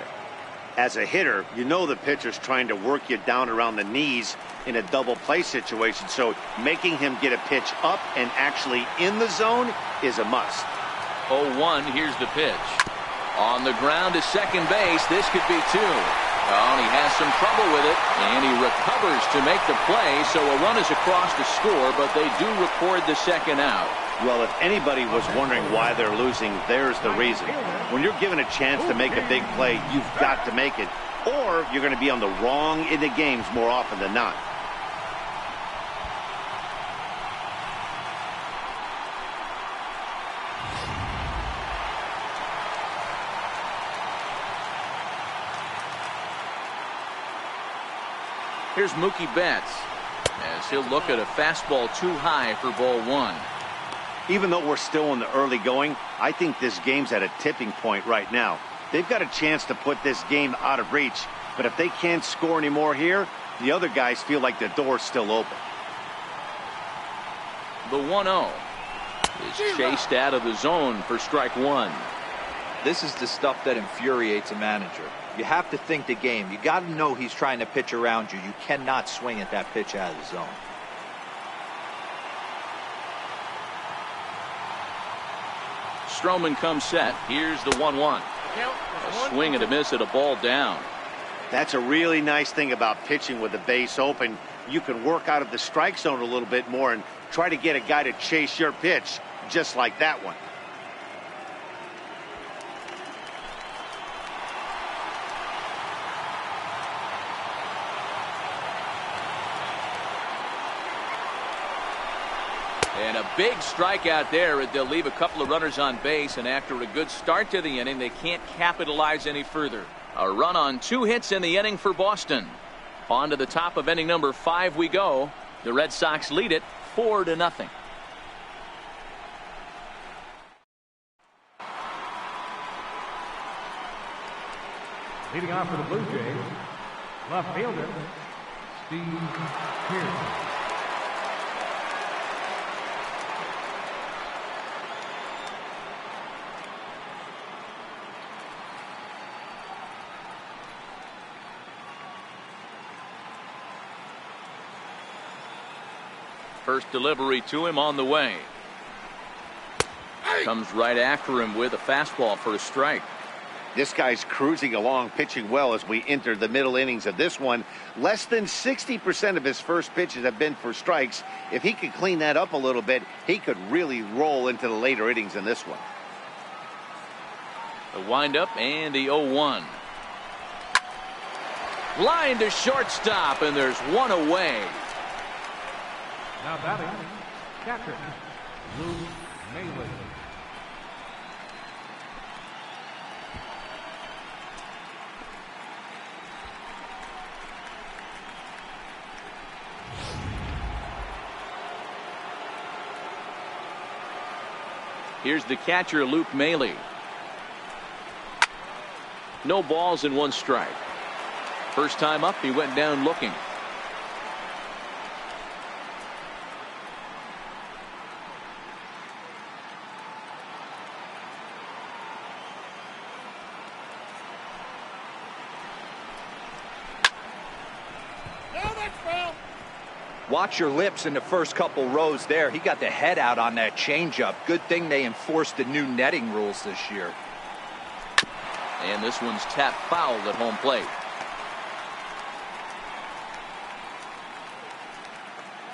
As a hitter, you know the pitcher's trying to work you down around the knees in a double play situation, so making him get a pitch up and actually in the zone is a must. 0-1, here's the pitch. On the ground to second base, this could be 2. Oh, and he has some trouble with it, and he recovers to make the play, so a run is across the score, but they do record the second out. Well, if anybody was wondering why they're losing, there's the reason. When you're given a chance to make a big play, you've got to make it, or you're going to be on the wrong end of games more often than not. Here's Mookie Betts as he'll look at a fastball too high for ball 1. Even though we're still in the early going, I think this game's at a tipping point right now. They've got a chance to put this game out of reach, but if they can't score anymore here, the other guys feel like the door's still open. The 1-0 is chased out of the zone for strike 1. This is the stuff that infuriates a manager. You have to think the game. You got to know he's trying to pitch around you. You cannot swing at that pitch out of the zone. Stroman comes set. Here's the 1-1. A swing and a miss at a ball down. That's a really nice thing about pitching with the base open. You can work out of the strike zone a little bit more and try to get a guy to chase your pitch just like that one. And a big strikeout there. They'll leave a couple of runners on base, and after a good start to the inning, they can't capitalize any further. A run on 2 hits in the inning for Boston. On to the top of inning number 5 we go. The Red Sox lead it 4-0. Leading off for the Blue Jays, left fielder, Steve Pearson. First delivery to him on the way. Comes right after him with a fastball for a strike. This guy's cruising along, pitching well as we enter the middle innings of this one. Less than 60% of his first pitches have been for strikes. If he could clean that up a little bit, he could really roll into the later innings in this one. The windup and the 0-1. Line to shortstop, and there's one away. Now batting, catcher, Lou Maylin. Here's the catcher, Luke Maile. No balls and 1 strike. First time up, he went down looking. Watch your lips in the first couple rows there. He got the head out on that changeup. Good thing they enforced the new netting rules this year. And this one's tapped foul at home plate.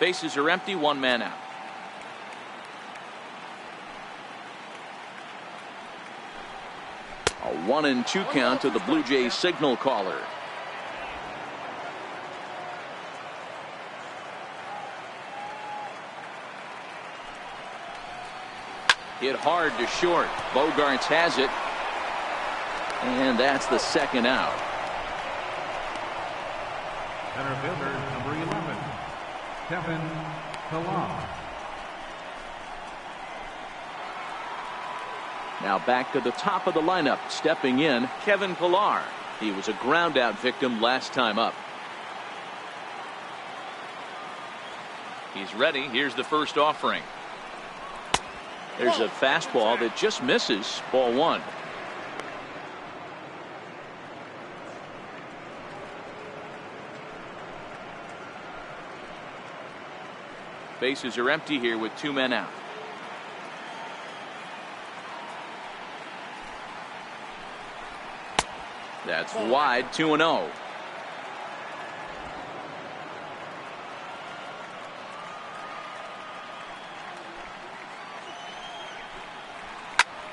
Bases are empty, 1 man out. A 1-2 count to the Blue Jays signal caller. Hit hard to short. Bogaerts has it. And that's the 2nd out. Center fielder, number 11, Kevin Pillar. Now back to the top of the lineup. Stepping in, Kevin Pillar. He was a ground out victim last time up. He's ready. Here's the first offering. There's a fastball that just misses. Ball 1. Bases are empty here with 2 men out. That's wide, 2-0.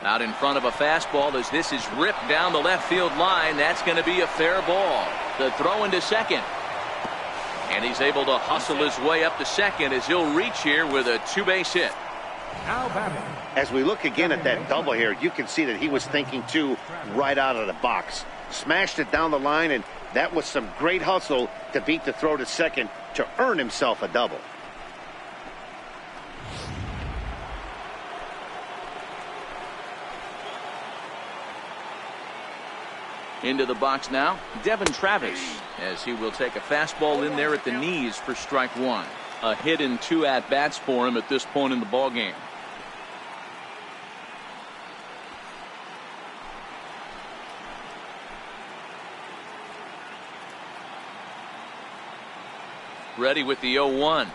Out in front of a fastball as this is ripped down the left field line. That's going to be a fair ball. The throw into second. And he's able to hustle his way up to second as he'll reach here with a 2-base hit. As we look again at that double here, you can see that he was thinking too right out of the box. Smashed it down the line, and that was some great hustle to beat the throw to second to earn himself a double. Into the box now, Devin Travis, as he will take a fastball in there at the knees for strike 1. A hit in 2 at-bats for him at this point in the ballgame. Ready with the 0-1.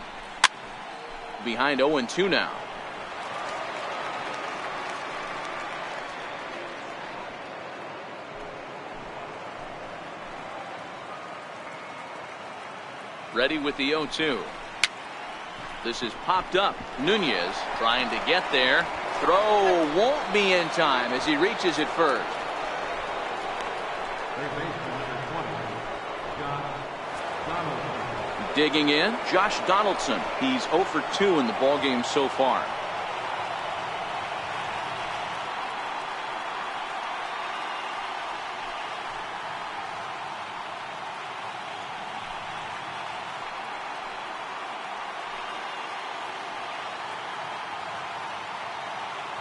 Behind 0-2 now. Ready with the 0-2. This is popped up. Nunez trying to get there. Throw won't be in time as he reaches it first. Digging in, Josh Donaldson. He's 0 for 2 in the ballgame so far.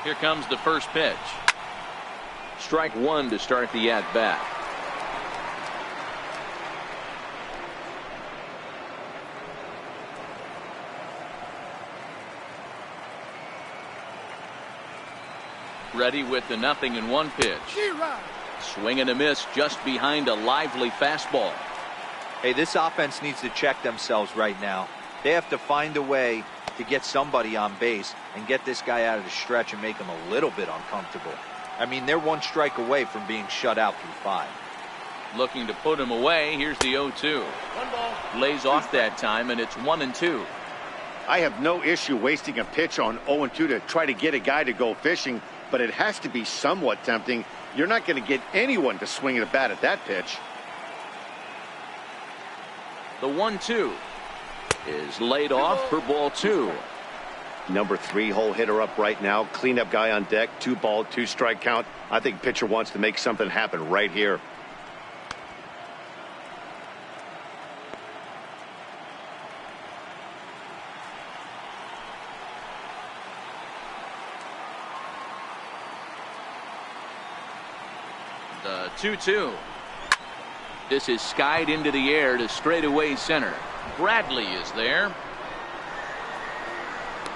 Here comes the first pitch. Strike 1 to start the at-bat. Ready with the 0-1 pitch. Swing and a miss just behind a lively fastball. Hey, this offense needs to check themselves right now. They have to find a way to get somebody on base and get this guy out of the stretch and make him a little bit uncomfortable. I mean, they're 1 strike away from being shut out through 5. Looking to put him away. Here's the 0-2. Lays off that time, and it's 1-2. I have no issue wasting a pitch on 0-2 to try to get a guy to go fishing, but it has to be somewhat tempting. You're not going to get anyone to swing at a bat at that pitch. The 1-2 is laid off for ball 2. Number 3 hole hitter up right now. Cleanup guy on deck. 2 ball, 2 strike count. I think pitcher wants to make something happen right here. 2-2. This is skied into the air to straightaway center. Bradley is there.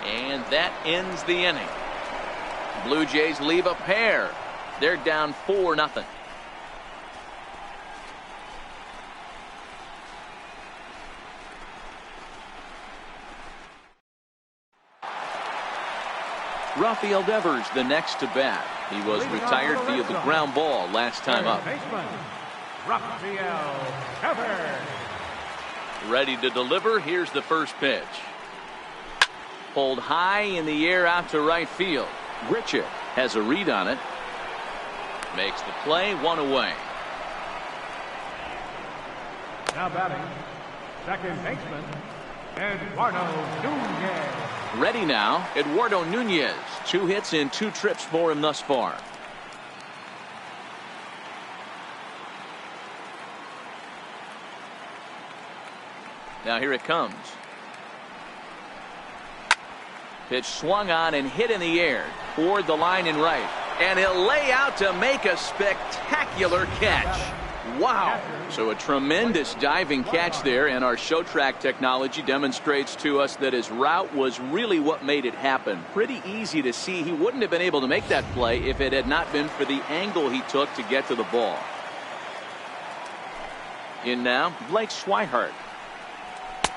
And that ends the inning. Blue Jays leave a pair. They're down 4-0. Rafael Devers the next to bat. He was retired via the ground ball last time up. Rafael Devers. Ready to deliver. Here's the first pitch. Pulled high in the air out to right field. Richard has a read on it. Makes the play, 1 away. Now batting, second baseman, Eduardo Nunez. Ready now, Eduardo Nunez. 2 hits in 2 trips for him thus far. Now here it comes. Pitch swung on and hit in the air toward the line and right. And he'll lay out to make a spectacular catch. Wow. So a tremendous diving catch there, and our show track technology demonstrates to us that his route was really what made it happen. Pretty easy to see he wouldn't have been able to make that play if it had not been for the angle he took to get to the ball. In now, Blake Swihart.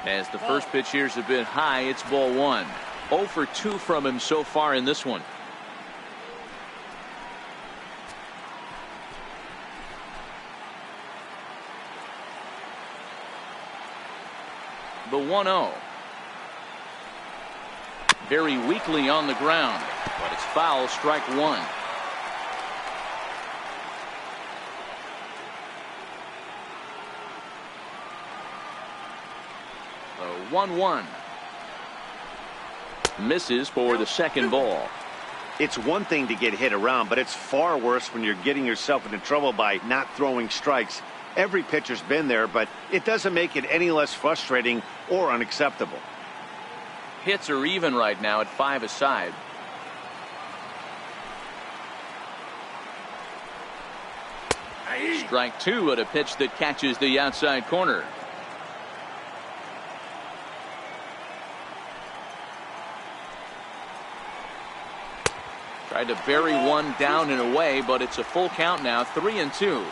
As the first pitch here's a bit high, it's ball 1. 0 for 2 from him so far in this one. The 1-0. Very weakly on the ground, but it's foul, strike 1. The 1-1. Misses for the second ball. It's one thing to get hit around, but it's far worse when you're getting yourself into trouble by not throwing strikes. Every pitcher's been there, but it doesn't make it any less frustrating or unacceptable. Hits are even right now at 5 aside. Strike 2 at a pitch that catches the outside corner. Tried to bury one down and away, but it's a full count now, 3-2.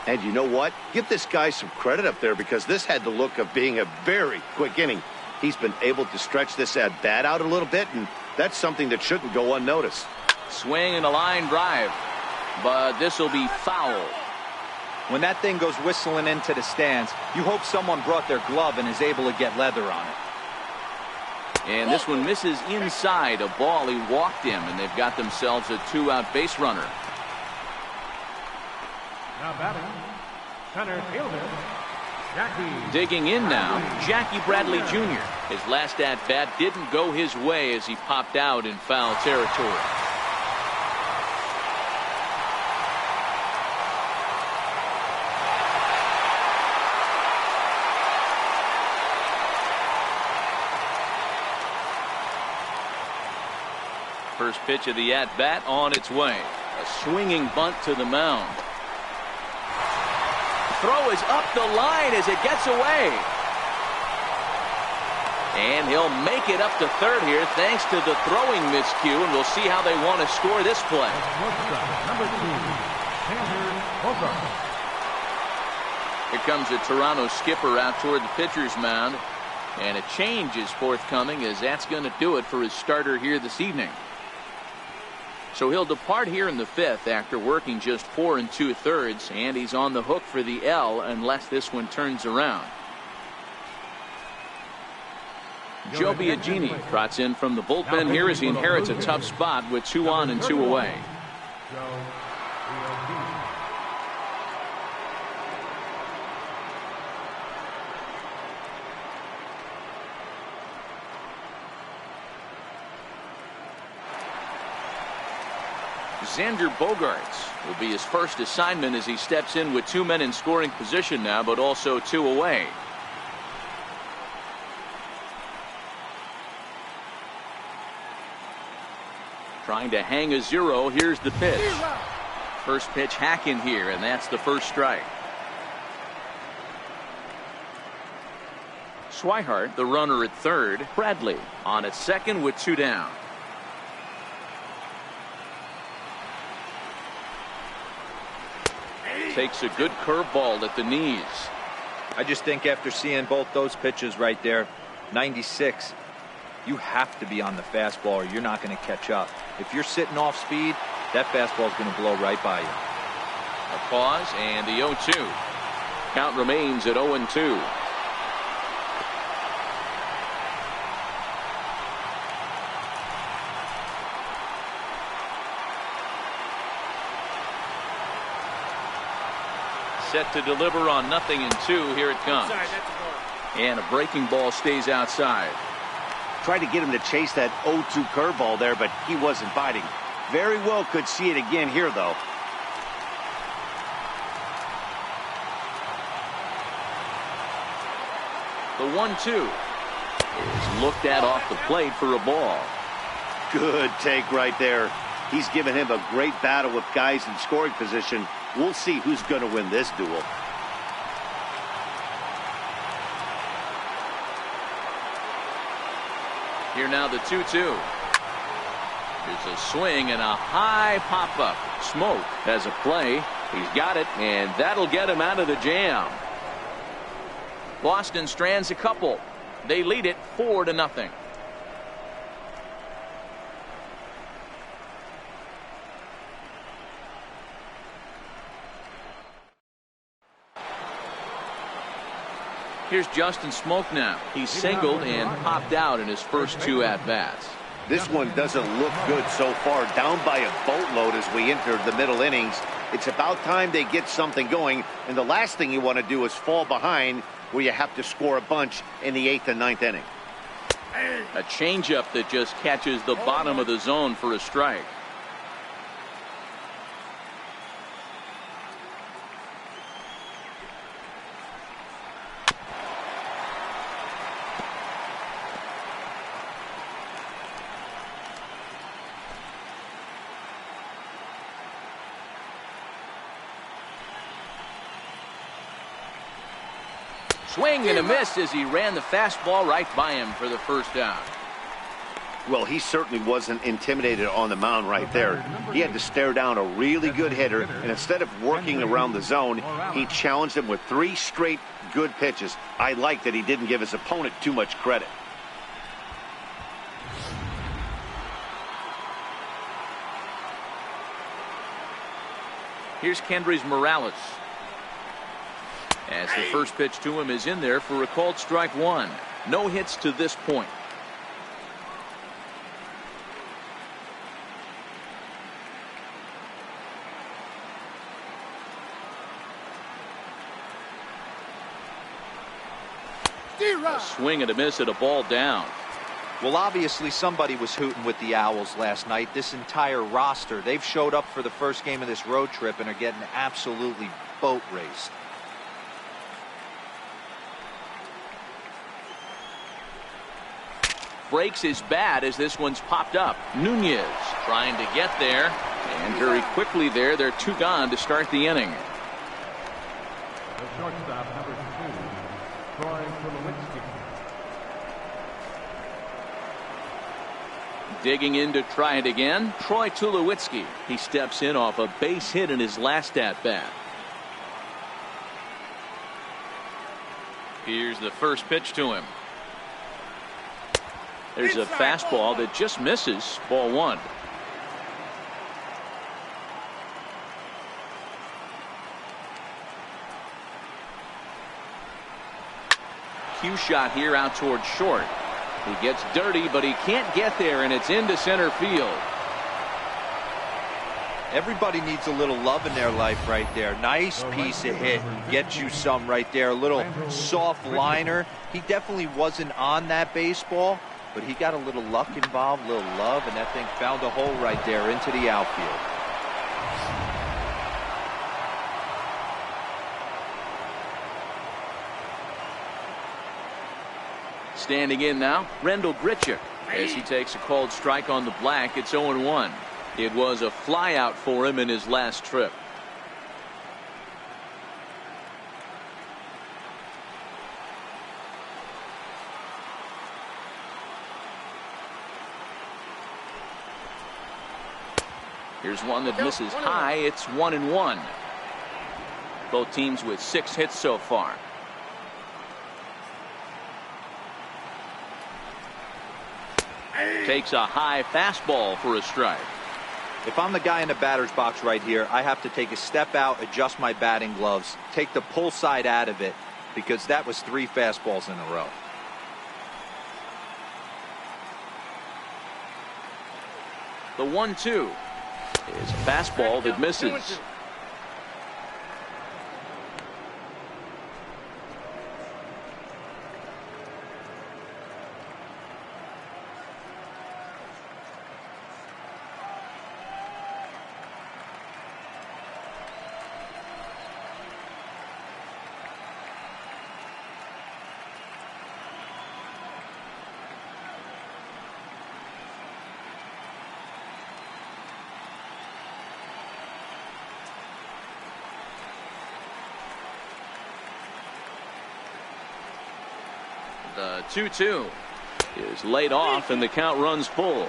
And you know what? Give this guy some credit up there, because this had the look of being a very quick inning. He's been able to stretch this at bat out a little bit, and that's something that shouldn't go unnoticed. Swing and a line drive, but this will be foul. When that thing goes whistling into the stands, you hope someone brought their glove and is able to get leather on it. And this one misses inside. A ball he walked him, and they've got themselves a 2-out base runner. Now batting, center fielder, Jackie. Digging in now, Jackie Bradley Jr. His last at-bat didn't go his way as he popped out in foul territory. First pitch of the at-bat on its way. A swinging bunt to the mound. Throw is up the line as it gets away. And he'll make it up to third here thanks to the throwing miscue, and we'll see how they want to score this play. Number 2, Xander Bogaerts. Here comes the Toronto skipper out toward the pitcher's mound, and a change is forthcoming, as that's going to do it for his starter here this evening. So he'll depart here in the 5th after working just 4 2/3, and he's on the hook for the L unless this one turns around. Joe Biagini trots in from the bullpen here as he inherits a tough spot with 2 on and 2 away. Xander Bogaerts will be his first assignment as he steps in with 2 men in scoring position now, but also 2 away. Trying to hang a 0. Here's the pitch. First pitch hacking here, and that's the first strike. Swihart, the runner at third. Bradley on at second with 2 down. Takes a good curveball at the knees. I just think after seeing both those pitches right there, 96, you have to be on the fastball or you're not going to catch up. If you're sitting off speed, that fastball is going to blow right by you. A pause and the 0-2. Count remains at 0-2. Set to deliver on 0-2. Here it comes. And a breaking ball stays outside. Tried to get him to chase that 0-2 curveball there, but he wasn't biting. Very well could see it again here, though. The 1-2 is looked at off the plate for a ball. Good take right there. He's given him a great battle with guys in scoring position. We'll see who's going to win this duel. Here now the 2-2. There's a swing and a high pop-up. Smoke has a play. He's got it, and that'll get him out of the jam. Boston strands a couple. They lead it 4-0. Here's Justin Smoke now. He's singled and popped out in his first 2 at-bats. This one doesn't look good so far. Down by a boatload as we enter the middle innings. It's about time they get something going, and the last thing you want to do is fall behind where you have to score a bunch in the 8th and 9th inning. A changeup that just catches the bottom of the zone for a strike. Swing and a miss as he ran the fastball right by him for the first down. Well, he certainly wasn't intimidated on the mound right there. He had to stare down a really good hitter, and instead of working around the zone, he challenged him with 3 straight good pitches. I like that he didn't give his opponent too much credit. Here's Kendrys Morales. As the first pitch to him is in there for a called strike 1. No hits to this point. A swing and a miss at a ball down. Well, obviously somebody was hooting with the Owls last night. This entire roster, they've showed up for the first game of this road trip and are getting absolutely boat raced. Breaks his bat as this one's popped up. Nunez trying to get there, and very quickly there, they're 2 gone to start the inning. The shortstop, number 2, Troy Tulowitzki. Digging in to try it again, Troy Tulowitzki. He steps in off a base hit in his last at-bat. Here's the first pitch to him. There's a fastball that just misses. Ball 1. Cue shot here out towards short. He gets dirty, but he can't get there, and it's into center field. Everybody needs a little love in their life right there. Nice piece of hit. Get you some right there. A little soft liner. He definitely wasn't on that baseball, but he got a little luck involved, a little love, and that thing found a hole right there into the outfield. Standing in now, Rendell Grichuk, as he takes a called strike on the black. It's 0-1. It was a flyout for him in his last trip. Here's one that misses high. It's 1-1. Both teams with 6 hits so far. Takes a high fastball for a strike. If I'm the guy in the batter's box right here, I have to take a step out, adjust my batting gloves, take the pull side out of it, because that was 3 fastballs in a row. The 1-2 is a fastball that misses. The 2-2 is laid off and the count runs full.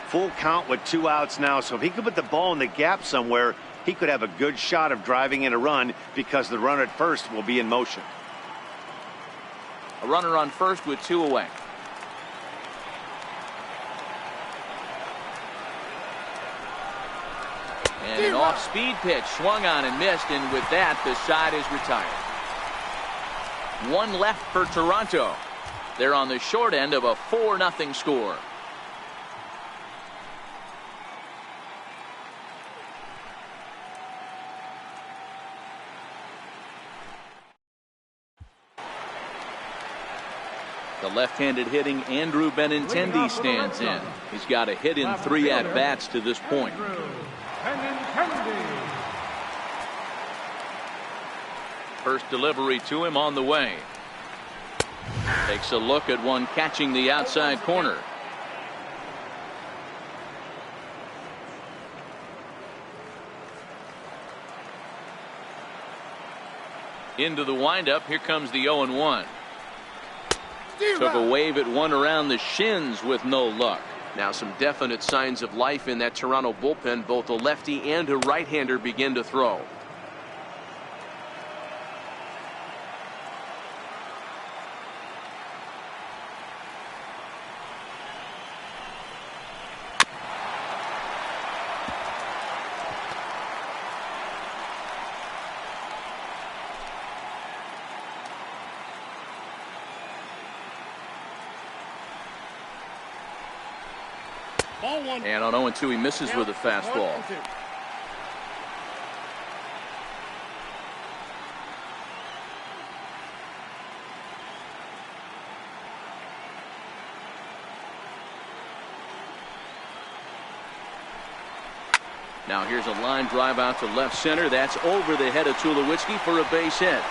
Full count with 2 outs now, so if he could put the ball in the gap somewhere, he could have a good shot of driving in a run because the runner at first will be in motion. A runner on first with 2 away. And an off-speed pitch swung on and missed, and with that the side is retired. 1 left for Toronto. They're on the short end of a 4-0 score. The left-handed hitting Andrew Benintendi stands in. He's got a hit in 3 at-bats to this point. First delivery to him on the way. Takes a look at one catching the outside corner. Into the windup. Here comes the 0-1. Took a wave at one around the shins with no luck. Now some definite signs of life in that Toronto bullpen. Both a lefty and a right-hander begin to throw. And on 0-2 he misses with a fastball. Now here's a line drive out to left center. That's over the head of Tulowitzki for a base hit.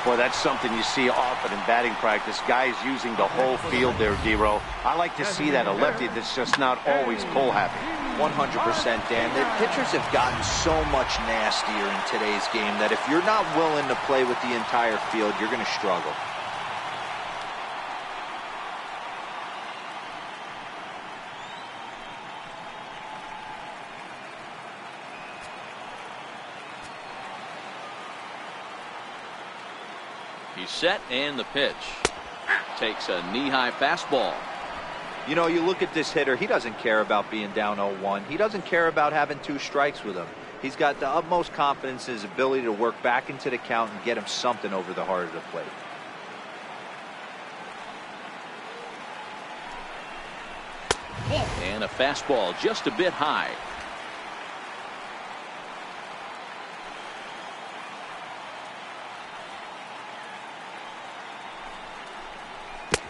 Boy, that's something you see often in batting practice. Guys using the whole field there, D-Row. I like to see that, a lefty that's just not always pull happy. 100%, Dan. The pitchers have gotten so much nastier in today's game that if you're not willing to play with the entire field, you're going to struggle. He's set, and the pitch. Takes a knee-high fastball. You know, you look at this hitter, he doesn't care about being down 0-1. He doesn't care about having 2 strikes with him. He's got the utmost confidence in his ability to work back into the count and get him something over the heart of the plate. And a fastball just a bit high.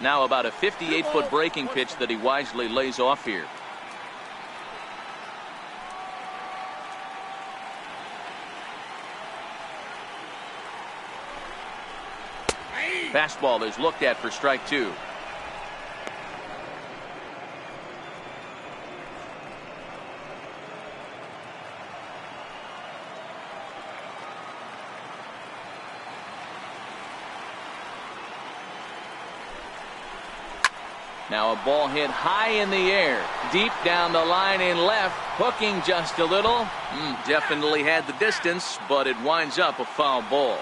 Now about a 58-foot breaking pitch that he wisely lays off here. Fastball is looked at for strike 2. Now a ball hit high in the air, deep down the line in left, hooking just a little. Definitely had the distance, but it winds up a foul ball.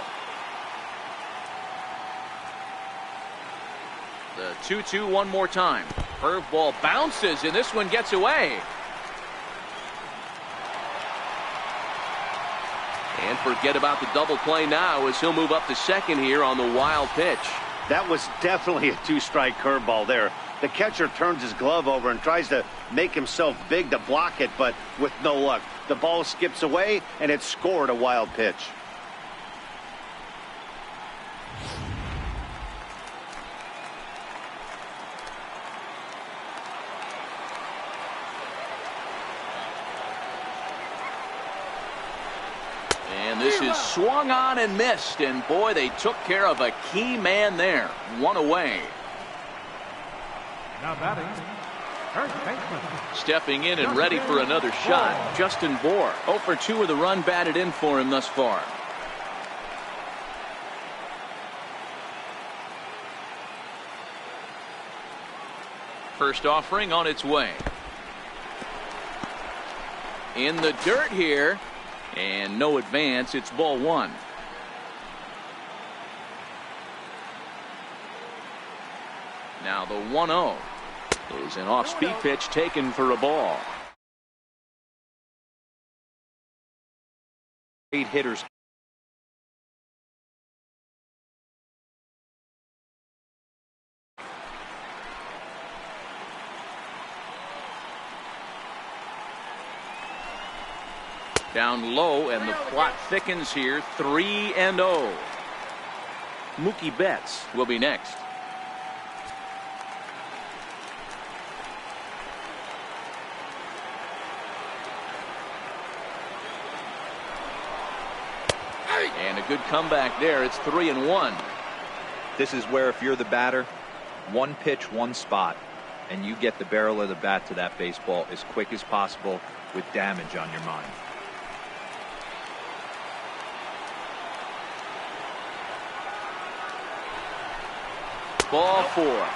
The 2-2 one more time. Curveball bounces, and this one gets away. And forget about the double play now as he'll move up to second here on the wild pitch. That was definitely a two-strike curveball there. The catcher turns his glove over and tries to make himself big to block it, but with no luck. The ball skips away, and it scored a wild pitch. And this is swung on and missed, and boy, they took care of a key man there. One away. Now batting, first baseman. Stepping in and ready for another shot, Justin Bour. 0 for 2 with a run batted in for him thus far. First offering on its way. In the dirt here, and no advance. It's ball one. Now the 1-0 is an off-speed pitch taken for a ball. 8 hitters. Down low, and the plot thickens here. 3-0. Mookie Betts will be next. And a good comeback there. It's 3-1. This is where, if you're the batter, one pitch, one spot, and you get the barrel of the bat to that baseball as quick as possible with damage on your mind. Ball four.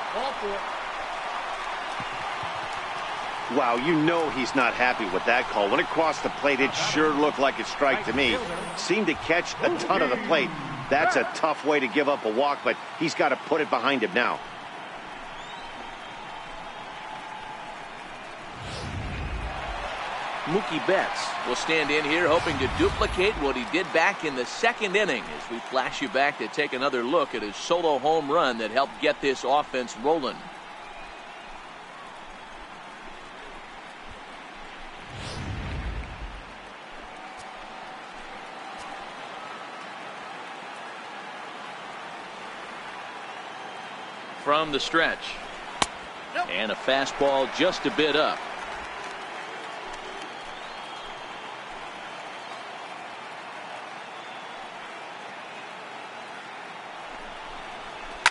Wow, you know he's not happy with that call. When it crossed the plate, it sure looked like a strike to me. Seemed to catch a ton of the plate. That's a tough way to give up a walk, but he's got to put it behind him now. Mookie Betts will stand in here hoping to duplicate what he did back in the second inning as we flash you back to take another look at his solo home run that helped get this offense rolling. From the stretch. And a fastball just a bit up.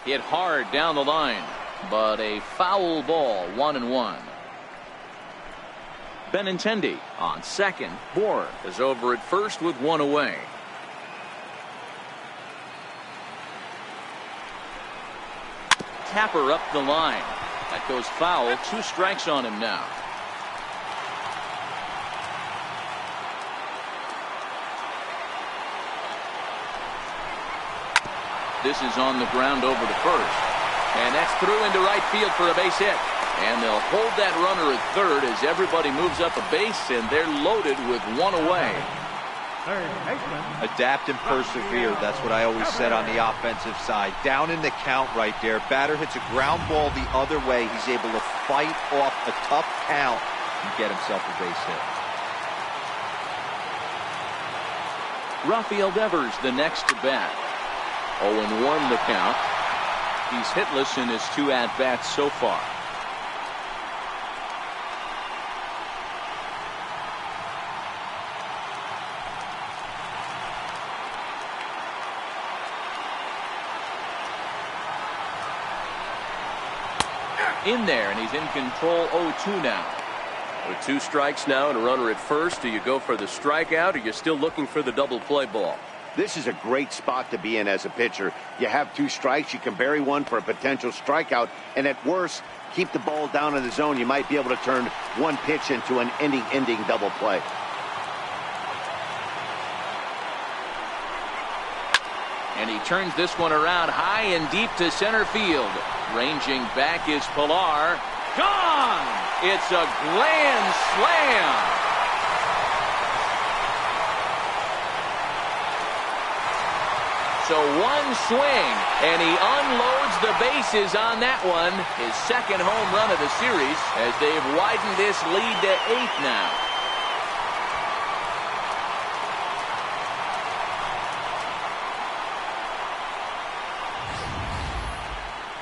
Hit hard down the line, but a foul ball. 1-1. Benintendi on second. Bour is over at first with one away. Tapper up the line. That goes foul. 2 strikes on him now. This is on the ground over to first. And that's through into right field for a base hit. And they'll hold that runner at third as everybody moves up a base, and they're loaded with one away. Third baseman. Adapt and persevere. That's what I always said on the offensive side. Down in the count right there. Batter hits a ground ball the other way. He's able to fight off a tough count and get himself a base hit. Rafael Devers the next to bat. 0-1 the count. He's hitless in his 2 at-bats so far. In there, and he's in control. 0-2 now. With 2 strikes now and a runner at first, do you go for the strikeout, or you're still looking for the double play ball? This is a great spot to be in as a pitcher. You have 2 strikes. You can bury one for a potential strikeout. And at worst, keep the ball down in the zone. You might be able to turn one pitch into an ending double play. And he turns this one around high and deep to center field. Ranging back is Pilar. Gone! It's a grand slam. So one swing, and he unloads the bases on that one. His second home run of the series as they've widened this lead to 8 now.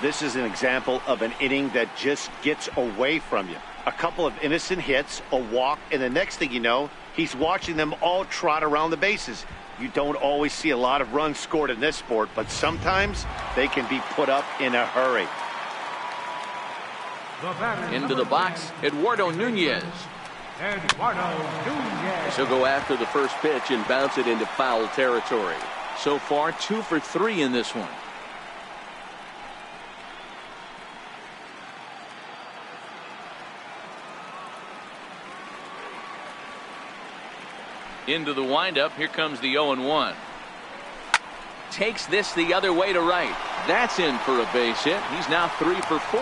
This is an example of an inning that just gets away from you. A couple of innocent hits, a walk, and the next thing you know, he's watching them all trot around the bases. You don't always see a lot of runs scored in this sport, but sometimes they can be put up in a hurry. Into the box, Eduardo Nunez. He'll go after the first pitch and bounce it into foul territory. So far, 2 for 3 in this one. Into the windup. Here comes the 0-1. Takes this the other way to right. That's in for a base hit. He's now 3 for 4.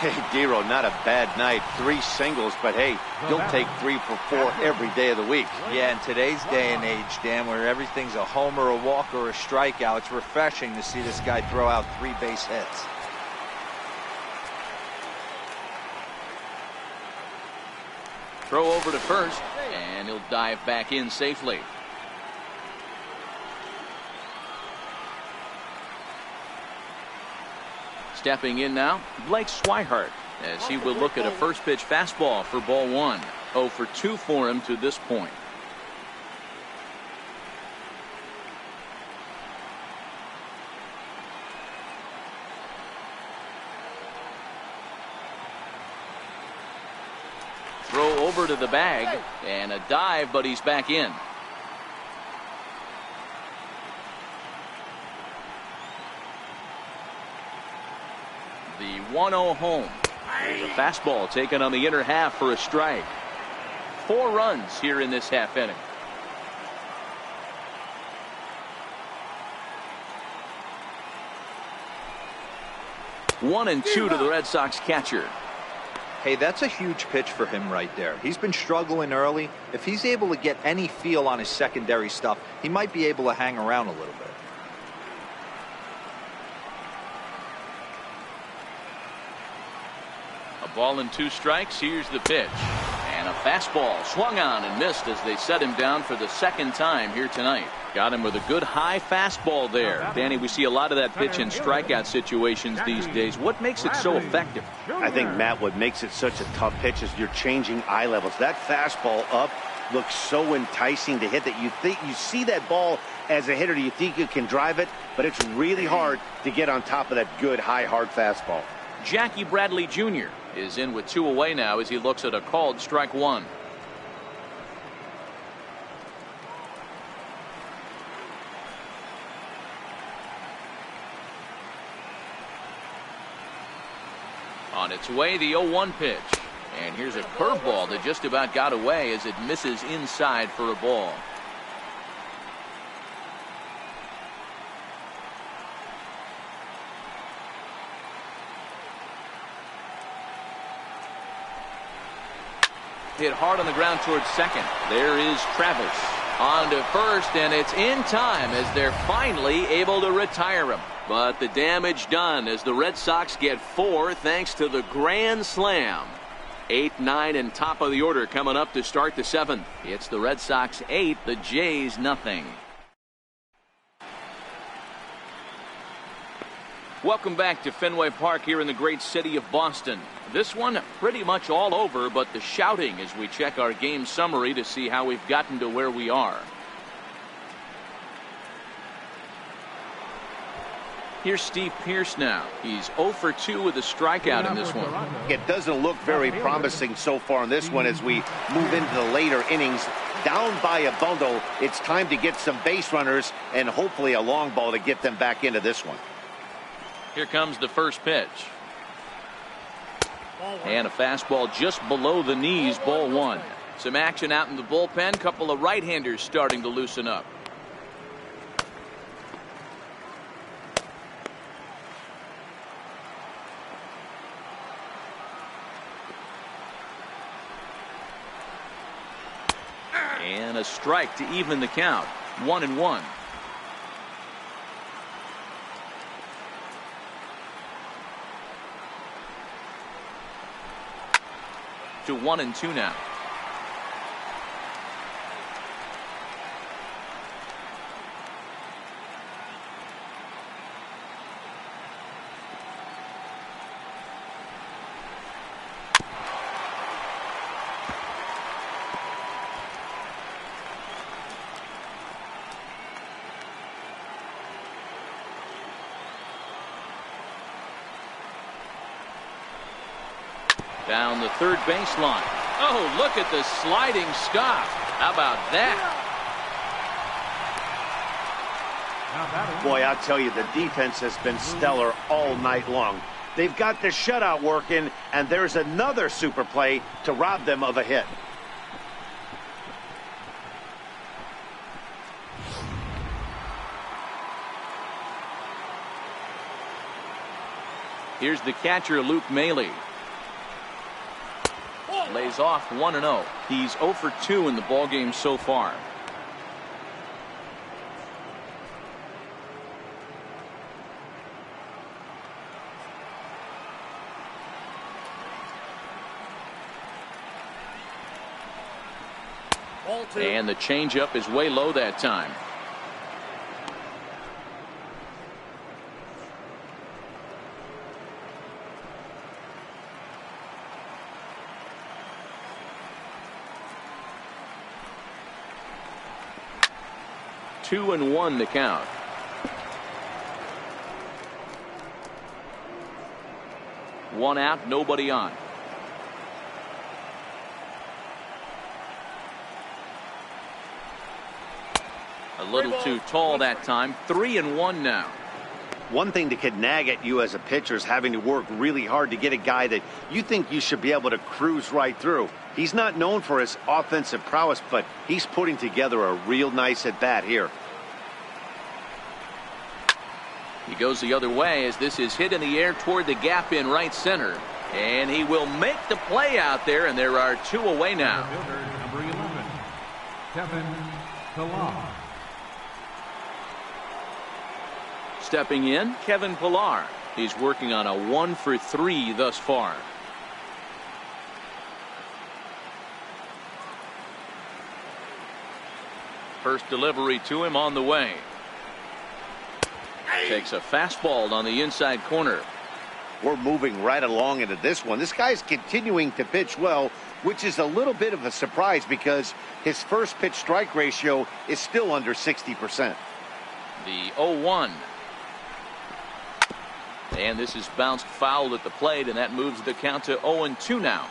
Hey, Dero, not a bad night. 3 singles, but hey, you'll take 3 for 4 every day of the week. Yeah, in today's day and age, Dan, where everything's a homer, a walk, or a strikeout, it's refreshing to see this guy throw out 3 base hits. Throw over to first, and he'll dive back in safely. Stepping in now, Blake Swihart, as he will look at a first pitch fastball for ball 1. 0 for 2 for him to this point. Throw over to the bag, and a dive, but he's back in. The 1-0 home. There's a fastball taken on the inner half for a strike. 4 runs here in this half inning. One and 2 to the Red Sox catcher. Hey, that's a huge pitch for him right there. He's been struggling early. If he's able to get any feel on his secondary stuff, he might be able to hang around a little bit. A ball and 2 strikes. Here's the pitch. And a fastball swung on and missed as they set him down for the second time here tonight. Got him with a good high fastball there. Danny, we see a lot of that pitch in strikeout situations these days. What makes it so effective? I think, Matt, what makes it such a tough pitch is you're changing eye levels. That fastball up looks so enticing to hit that you think you see that ball as a hitter. You think you can drive it, but it's really hard to get on top of that good high hard fastball. Jackie Bradley Jr. is in with 2 away now as he looks at a called strike 1. On its way, the 0-1 pitch. And here's a curveball that just about got away as it misses inside for a ball. Hit hard on the ground towards second. There is Travis on to first, and it's in time as they're finally able to retire him. But the damage done as the Red Sox get 4 thanks to the grand slam. 8, 9, and top of the order coming up to start the 7th. It's the Red Sox 8, the Jays nothing. Welcome back to Fenway Park here in the great city of Boston. This one pretty much all over, but the shouting as we check our game summary to see how we've gotten to where we are. Here's Steve Pearce now. He's 0 for 2 with a strikeout in this one. It doesn't look very promising so far in this one as we move into the later innings. down by a bundle. It's time to get some base runners and hopefully a long ball to get them back into this one. Here comes the first pitch. And a fastball just below the knees, ball one. Some action out in the bullpen. Couple of right-handers starting to loosen up. And a strike to even the count. 1-1. To 1-2 now. Down the third baseline. Oh, look at the sliding stop. How about that? Boy, I'll tell you, the defense has been stellar all night long. They've got the shutout working, and there's another super play to rob them of a hit. Here's the catcher, Luke Maile. Lays off 1-0. He's 0 for 2 in the ballgame so far. And the changeup is way low that time. Two and one to count. One out, nobody on. A little too tall that time. 3-1 now. One thing that could nag at you as a pitcher is having to work really hard to get a guy that you think you should be able to cruise right through. He's not known for his offensive prowess, but he's putting together a real nice at bat here. He goes the other way as this is hit in the air toward the gap in right center. And he will make the play out there, and there are two away now. Number 11, Kevin Pillar. Stepping in, Kevin Pillar. He's working on a 1 for 3 thus far. First delivery to him on the way. Takes a fastball on the inside corner. We're moving right along into this one. This guy's continuing to pitch well, which is a little bit of a surprise because his first pitch strike ratio is still under 60%. The 0-1. And this is bounced foul at the plate, and that moves the count to 0-2 now.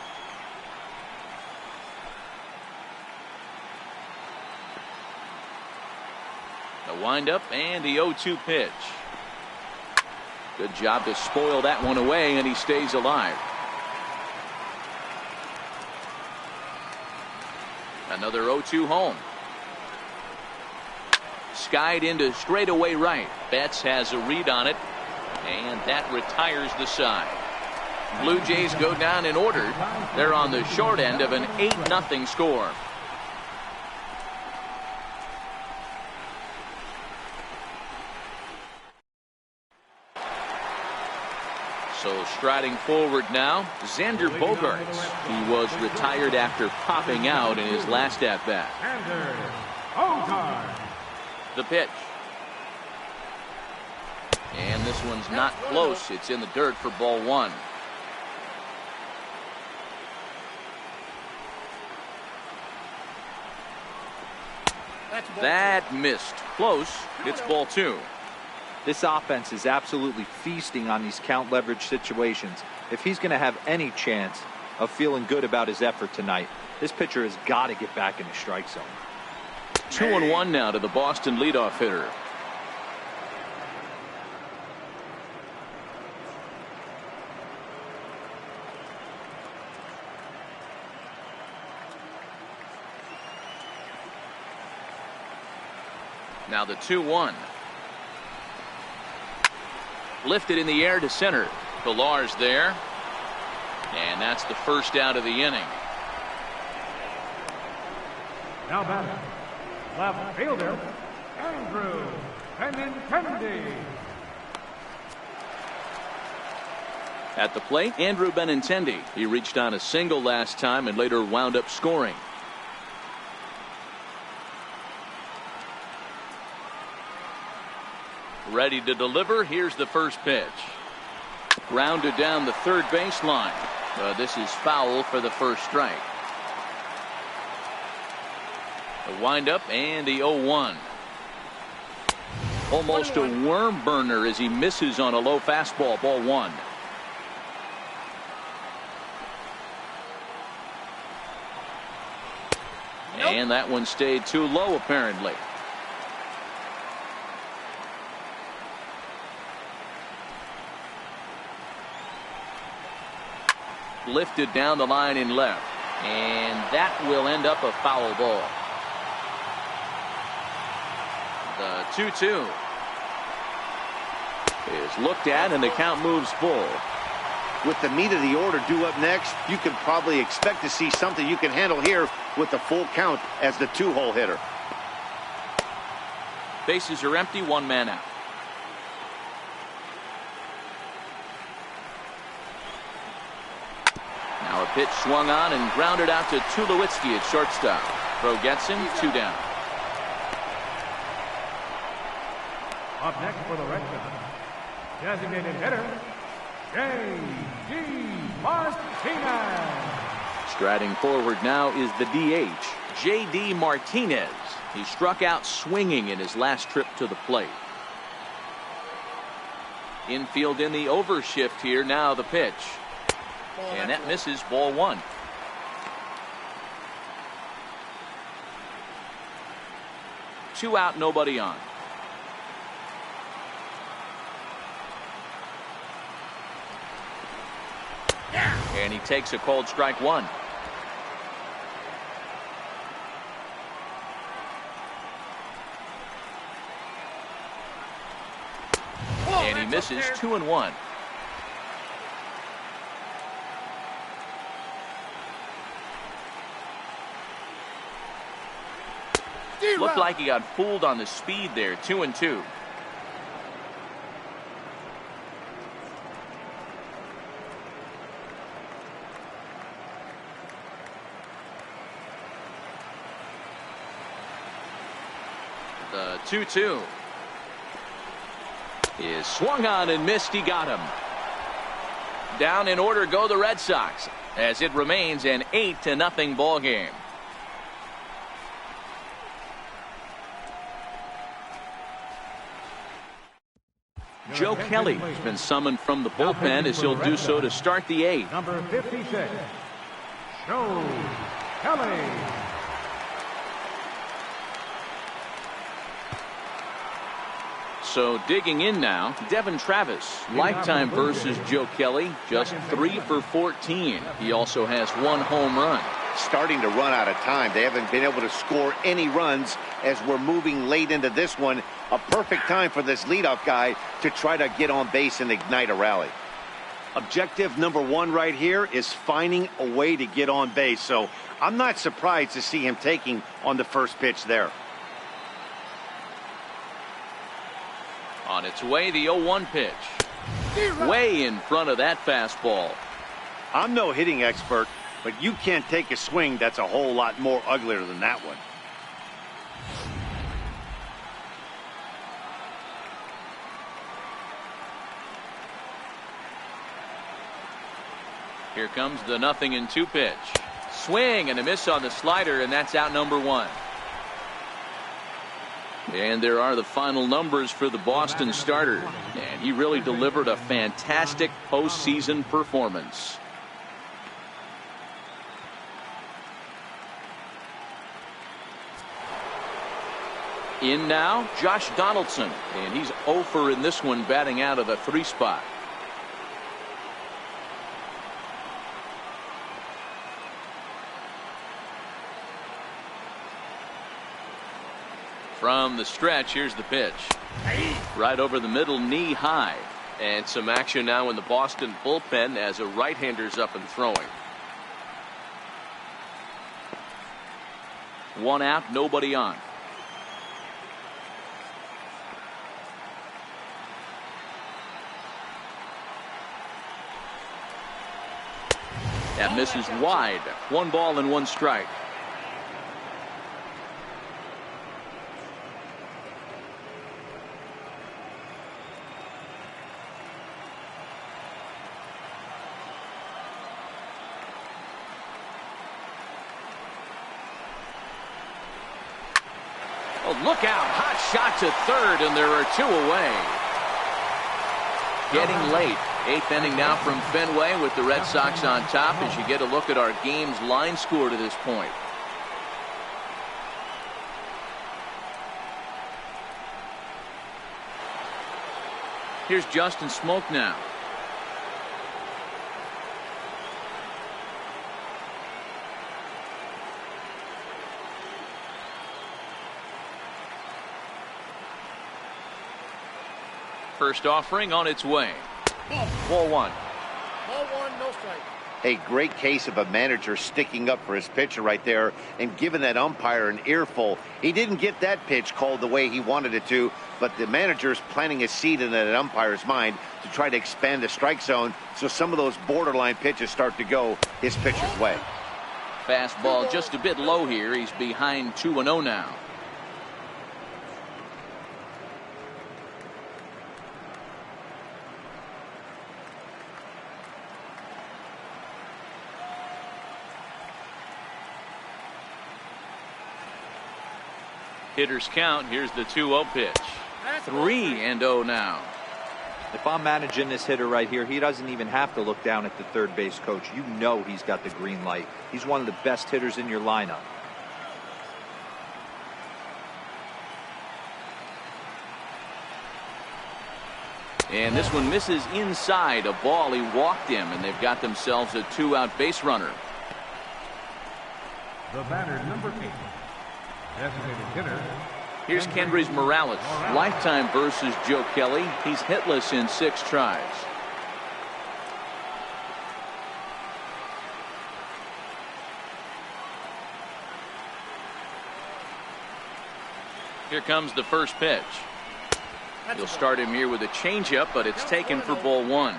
The windup and the 0-2 pitch. Good job to spoil that one away, and he stays alive. Another 0-2 home. Skied into straightaway right. Betts has a read on it, and that retires the side. Blue Jays go down in order. They're on the short end of an 8-0 score. So striding forward now, Xander Bogaerts. He was retired after popping out in his last at-bat. The pitch. And this one's not close. It's in the dirt for ball one. That missed. Close. It's ball two. This offense is absolutely feasting on these count leverage situations. If he's going to have any chance, of feeling good about his effort tonight. This pitcher has got to get back in the strike zone. 2-1 now to the Boston leadoff hitter. Now the 2-1. Lifted in the air to center. Villar's there. And that's the first out of the inning. Now batting, left fielder, Andrew Benintendi. At the plate, Andrew Benintendi. He reached on a single last time and later wound up scoring. Ready to deliver. Here's the first pitch. Grounded down the third baseline. This is foul for the first strike. The windup and the 0-1. Almost a worm burner as he misses on a low fastball. Ball one. And that one stayed too low apparently. Lifted down the line in left. And that will end up a foul ball. The 2-2 is looked at and the count moves full. With the meat of the order due up next, you can probably expect to see something you can handle here with the full count as the two-hole hitter. Bases are empty, one man out. Now a pitch swung on and grounded out to Tulowitzki at shortstop. Throw gets him, 2 down. Up next for the Red Sox, designated hitter, J.D. Martinez. Striding forward now is the DH, J.D. Martinez. He struck out swinging in his last trip to the plate. Infield in the overshift here. Now the pitch. And that misses. Ball one. Two out, nobody on. And he takes a called strike one. And he misses. 2-1. Looked like he got fooled on the speed there. 2-2. The 2-2 is swung on and missed. He got him. Down in order go the Red Sox as it remains an 8-0 ball game. Joe Kelly has been summoned from the bullpen as he'll do so to start the 8th. Number 56, Joe Kelly. So digging in now, Devin Travis, lifetime versus Joe Kelly, just 3 for 14. He also has 1 home run. Starting to run out of time. They haven't been able to score any runs as we're moving late into this one. A perfect time for this leadoff guy to try to get on base and ignite a rally. Objective number 1 right here is finding a way to get on base. So I'm not surprised to see him taking on the first pitch there. On its way, the 0-1 pitch. Way in front of that fastball. I'm no hitting expert, but you can't take a swing that's a whole lot more uglier than that one. Here comes the 0-2 pitch. Swing and a miss on the slider, and that's out number 1. And there are the final numbers for the Boston starter. And he really delivered a fantastic postseason performance. In now, Josh Donaldson, and he's 0 for in this one, batting out of the 3 spot. From the stretch, here's the pitch. Right over the middle, knee high. And some action now in the Boston bullpen as a right-hander's up and throwing. 1 out, nobody on. That misses wide. 1 ball and 1 strike. Oh, look out. Hot shot to third, and there are 2 away. Getting late. 8th inning now from Fenway with the Red Sox on top as you get a look at our game's line score to this point. Here's Justin Smoke now. First offering on its way. Ball 1. Ball 1, no strike. A great case of a manager sticking up for his pitcher right there and giving that umpire an earful. He didn't get that pitch called the way he wanted it to, but the manager's planting a seed in that umpire's mind to try to expand the strike zone so some of those borderline pitches start to go his pitcher's way. Fastball just a bit low here. He's behind 2-0 now. Hitters count. Here's the 2-0 pitch. 3-0 now. If I'm managing this hitter right here, he doesn't even have to look down at the third base coach. You know he's got the green light. He's one of the best hitters in your lineup. And this one misses inside. A ball. He walked him, and they've got themselves a 2-out base runner. The batter, number 8. Designated hitter. Here's Kendrys Morales. Lifetime versus Joe Kelly. He's hitless in 6 tries. Here comes the first pitch. You'll start him here with a changeup, but it's taken for ball 1.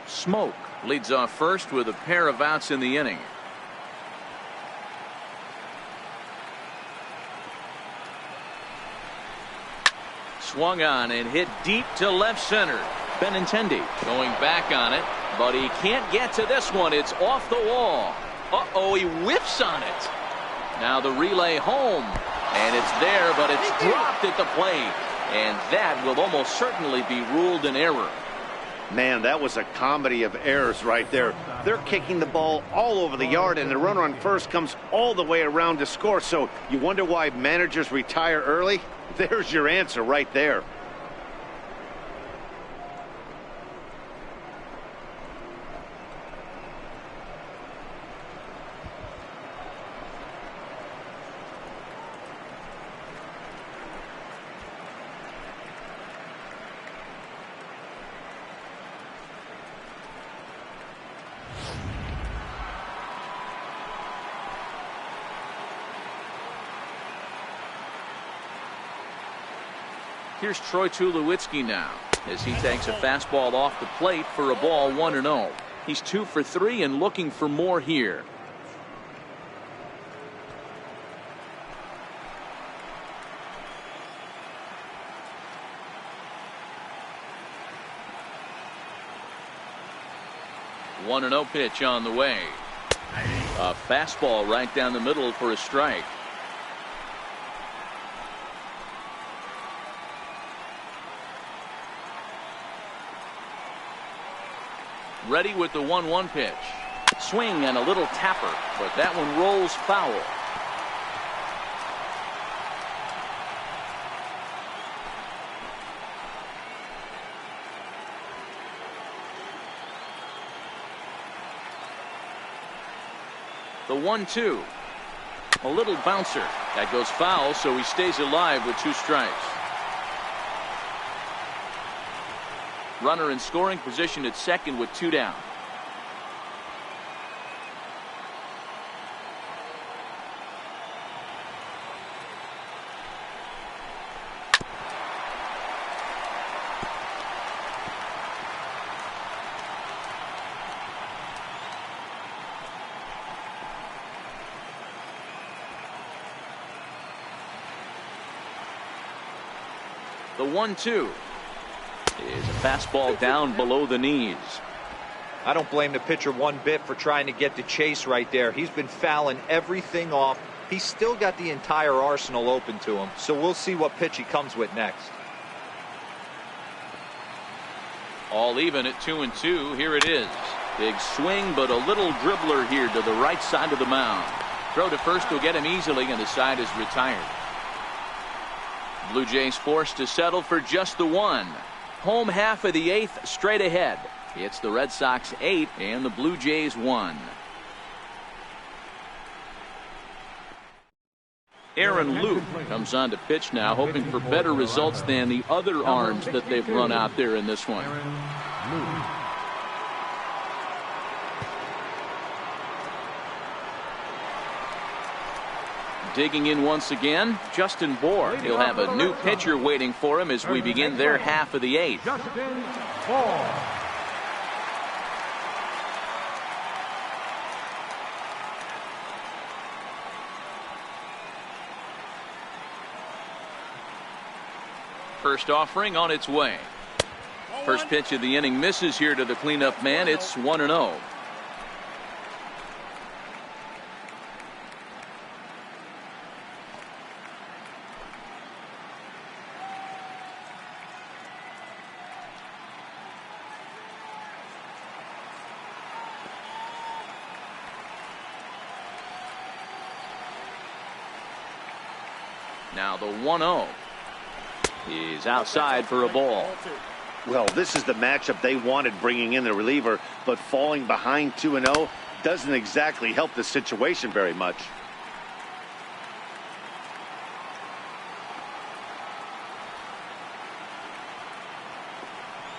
Smoke leads off first with a pair of outs in the inning. Swung on and hit deep to left center. Benintendi going back on it, but he can't get to this one. It's off the wall. Uh-oh, he whiffs on it. Now the relay home, and it's there, but it's dropped at the plate, and that will almost certainly be ruled an error. Man, that was a comedy of errors right there. They're kicking the ball all over the yard, and the runner on first comes all the way around to score. So you wonder why managers retire early? There's your answer right there. Here's Troy Tulowitzki now as he takes a fastball off the plate for a ball 1-0. He's 2 for 3 and looking for more here. One 1-0 pitch on the way. A fastball right down the middle for a strike. Ready with the 1-1 pitch. Swing and a little tapper, but that one rolls foul. The 1-2. A little bouncer. That goes foul, so he stays alive with 2 strikes. Runner in scoring position at second with 2 down. The 1-2 is a fastball down below the knees. I don't blame the pitcher one bit for trying to get the chase right there. He's been fouling everything off. He's still got the entire arsenal open to him. So we'll see what pitch he comes with next. All even at 2-2. Here it is. Big swing, but a little dribbler here to the right side of the mound. Throw to first will get him easily, and the side is retired. Blue Jays forced to settle for just the 1. Home half of the 8th straight ahead. It's the Red Sox 8 and the Blue Jays 1. Aaron Luke comes on to pitch now, hoping for better results than the other arms that they've run out there in this one. Digging in once again, Justin Bohr. He'll have a new pitcher waiting for him as we begin their half of the 8th. Justin Bohr. First offering on its way. First pitch of the inning misses here to the cleanup man. It's 1-0. Now the 1-0 is outside for a ball. Well, this is the matchup they wanted, bringing in the reliever, but falling behind 2-0 doesn't exactly help the situation very much.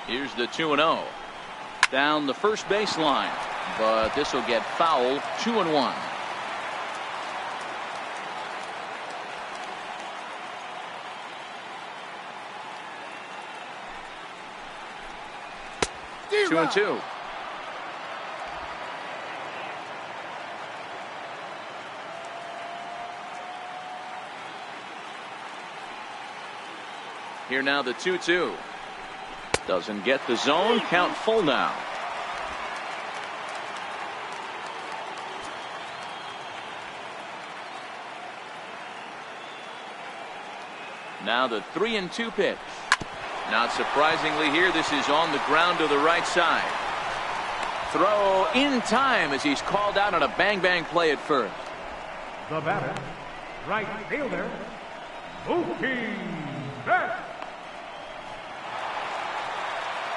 Here's the 2-0 down the first baseline, but this will get foul. 2-1. Two and two. Here now the 2-2. Doesn't get the zone. Count full now. Now the 3-2 pitch. Not surprisingly here, this is on the ground to the right side. Throw in time as he's called out on a bang-bang play at first. The batter, right fielder, Mookie Betts.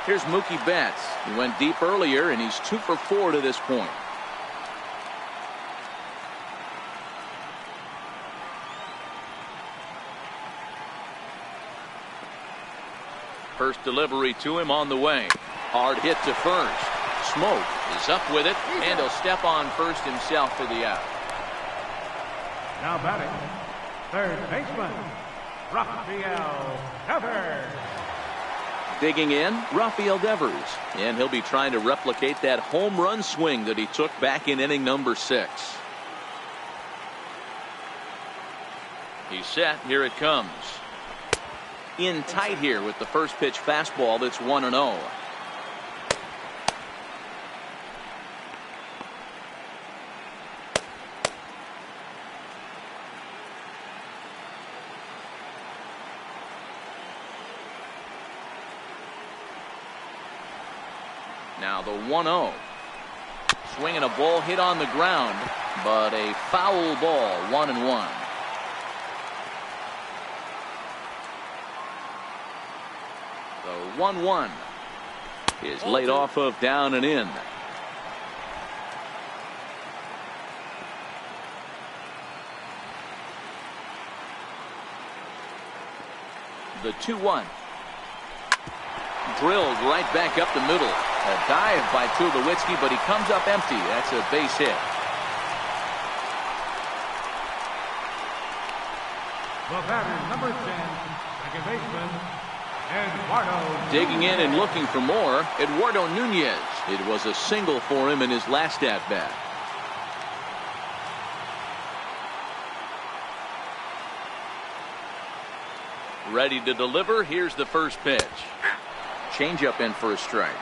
Here's Mookie Betts. He went deep earlier, and he's 2 for 4 to this point. First delivery to him on the way. Hard hit to first. Smoke is up with it, and he'll step on first himself for the out. Now batting, third baseman, Rafael Devers. Digging in, Rafael Devers, and he'll be trying to replicate that home run swing that he took back in inning number 6. He's set. Here it comes. In tight here with the first pitch fastball. That's 1-0. Now the 1-0. swing and a ball hit on the ground, but a foul ball, 1-1. The 1-1 is laid off of down and in. The 2-1. Drilled right back up the middle. A dive by Tulowitzki, but he comes up empty. That's a base hit. The batter, number 10, second baseman, Eduardo. Digging in and looking for more, Eduardo Nunez. It was a single for him in his last at-bat. Ready to deliver. Here's the first pitch. Changeup in for a strike.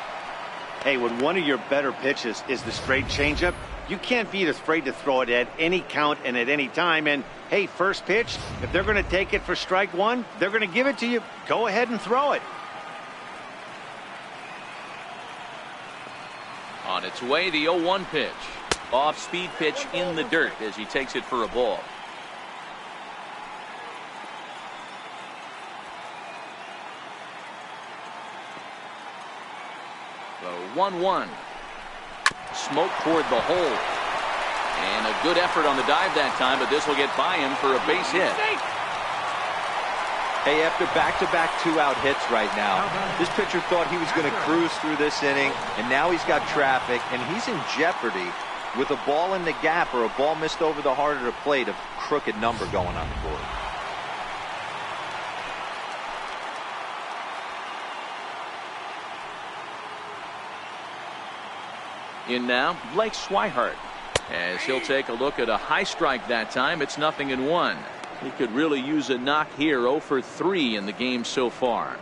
Hey, when one of your better pitches is the straight changeup, you can't be afraid to throw it at any count and at any time. And hey, first pitch, if they're going to take it for strike one, they're going to give it to you. Go ahead and throw it. On its way, the 0-1 pitch. Off-speed pitch in the dirt as he takes it for a ball. The 1-1. Smoke toward the hole. And a good effort on the dive that time, but this will get by him for a base hit. Hey, after back-to-back two-out hits right now, this pitcher thought he was going to cruise through this inning, and now he's got traffic, and he's in jeopardy with a ball in the gap or a ball missed over the heart of the plate, a crooked number going on the board. In now, Blake Swihart, as he'll take a look at a high strike that time. It's 0-1. He could really use a knock here. 0 for 3 in the game so far.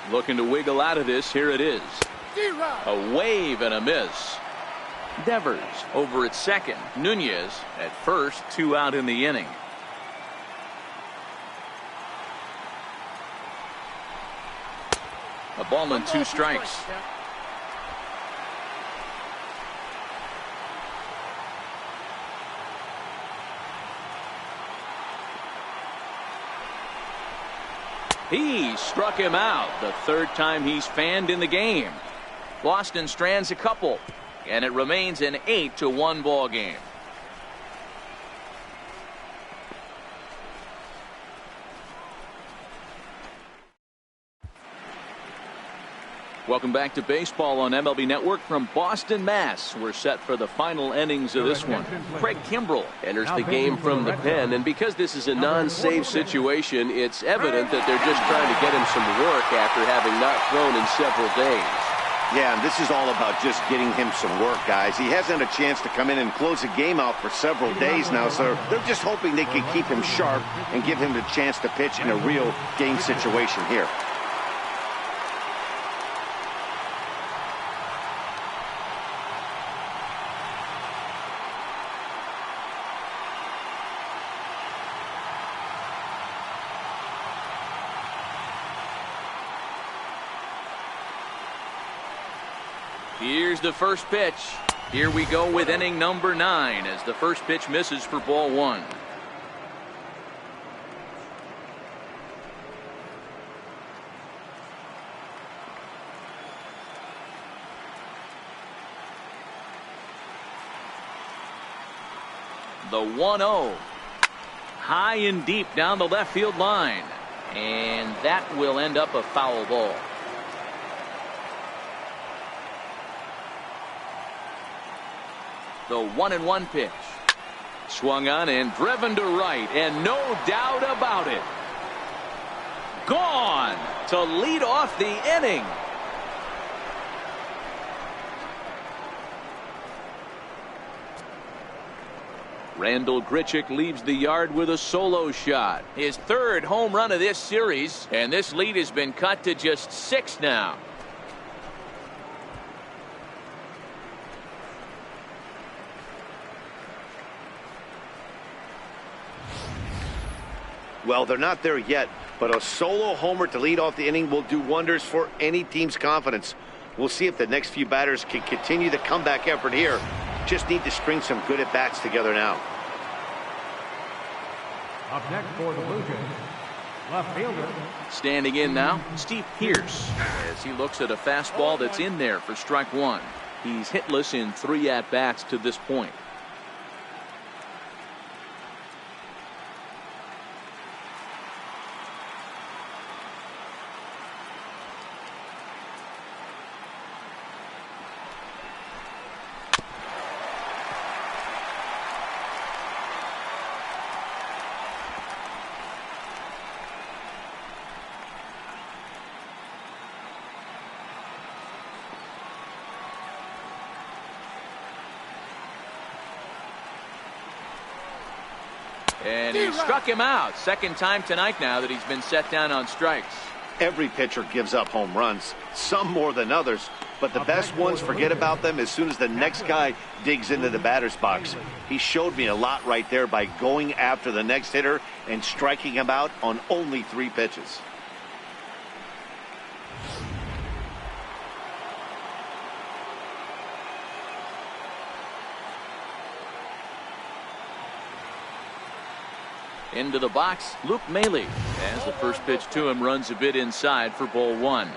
Looking to wiggle out of this. Here it is. A wave and a miss. Devers over at second. Nunez at first. 2 out in the inning. A ball and 2 strikes. He struck him out. The third time he's fanned in the game. Boston strands a couple, and it remains an 8-1 ball game. Welcome back to baseball on MLB Network from Boston, Mass. We're set for the final innings of this one. Craig Kimbrell enters the game from the pen, and because this is a non-save situation, it's evident that they're just trying to get him some work after having not thrown in several days. Yeah, and this is all about just getting him some work, guys. He hasn't had a chance to come in and close the game out for several days now, so they're just hoping they can keep him sharp and give him the chance to pitch in a real game situation here. Here's the first pitch. Here we go with inning number 9 as the first pitch misses for ball 1. The 1-0. High and deep down the left field line. And that will end up a foul ball. The 1-1 pitch. Swung on and driven to right, and no doubt about it. Gone to lead off the inning. Randall Grichuk leaves the yard with a solo shot. His third home run of this series, and this lead has been cut to just 6 now. Well, they're not there yet, but a solo homer to lead off the inning will do wonders for any team's confidence. We'll see if the next few batters can continue the comeback effort here. Just need to string some good at-bats together now. Up next for the Blue Jays, left fielder. Standing in now, Steve Pearce, as he looks at a fastball that's in there for strike one. He's hitless in 3 at-bats to this point. And he struck him out. Second time tonight now that he's been set down on strikes. Every pitcher gives up home runs, some more than others, but the best ones forget about them as soon as the next guy digs into the batter's box. He showed me a lot right there by going after the next hitter and striking him out on only 3 pitches. Into the box, Luke Maile, as the first pitch to him runs a bit inside for ball 1.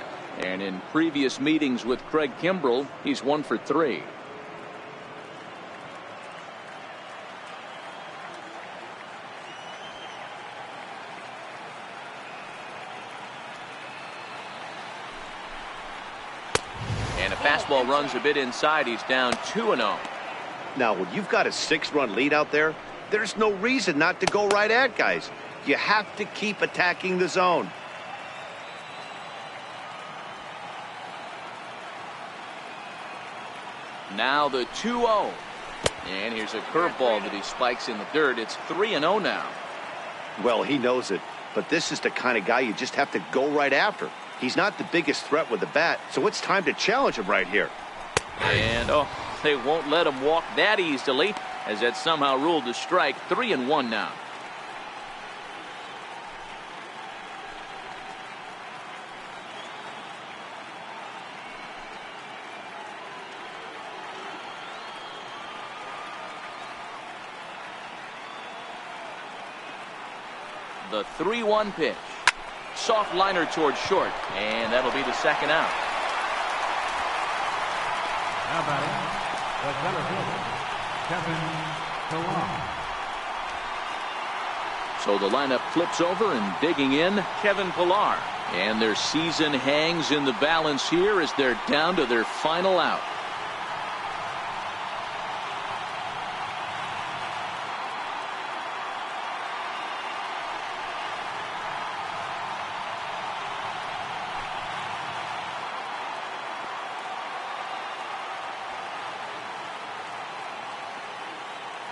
And in previous meetings with Craig Kimbrell, he's 1 for 3. And a fastball runs a bit inside. He's down 2-0. Now, when you've got a 6-run lead out there, there's no reason not to go right at guys. You have to keep attacking the zone. Now the 2-0. And here's a curveball that he spikes in the dirt. It's 3-0 now. Well, he knows it, but this is the kind of guy you just have to go right after. He's not the biggest threat with the bat, so it's time to challenge him right here. And, they won't let him walk that easily, as that somehow ruled a strike. 3-1 now. The 3-1 pitch. Soft liner towards short, and that'll be the second out. Now batting, the center fielder, Kevin Pillar. So the lineup flips over, and digging in, Kevin Pillar. And their season hangs in the balance here as they're down to their final out.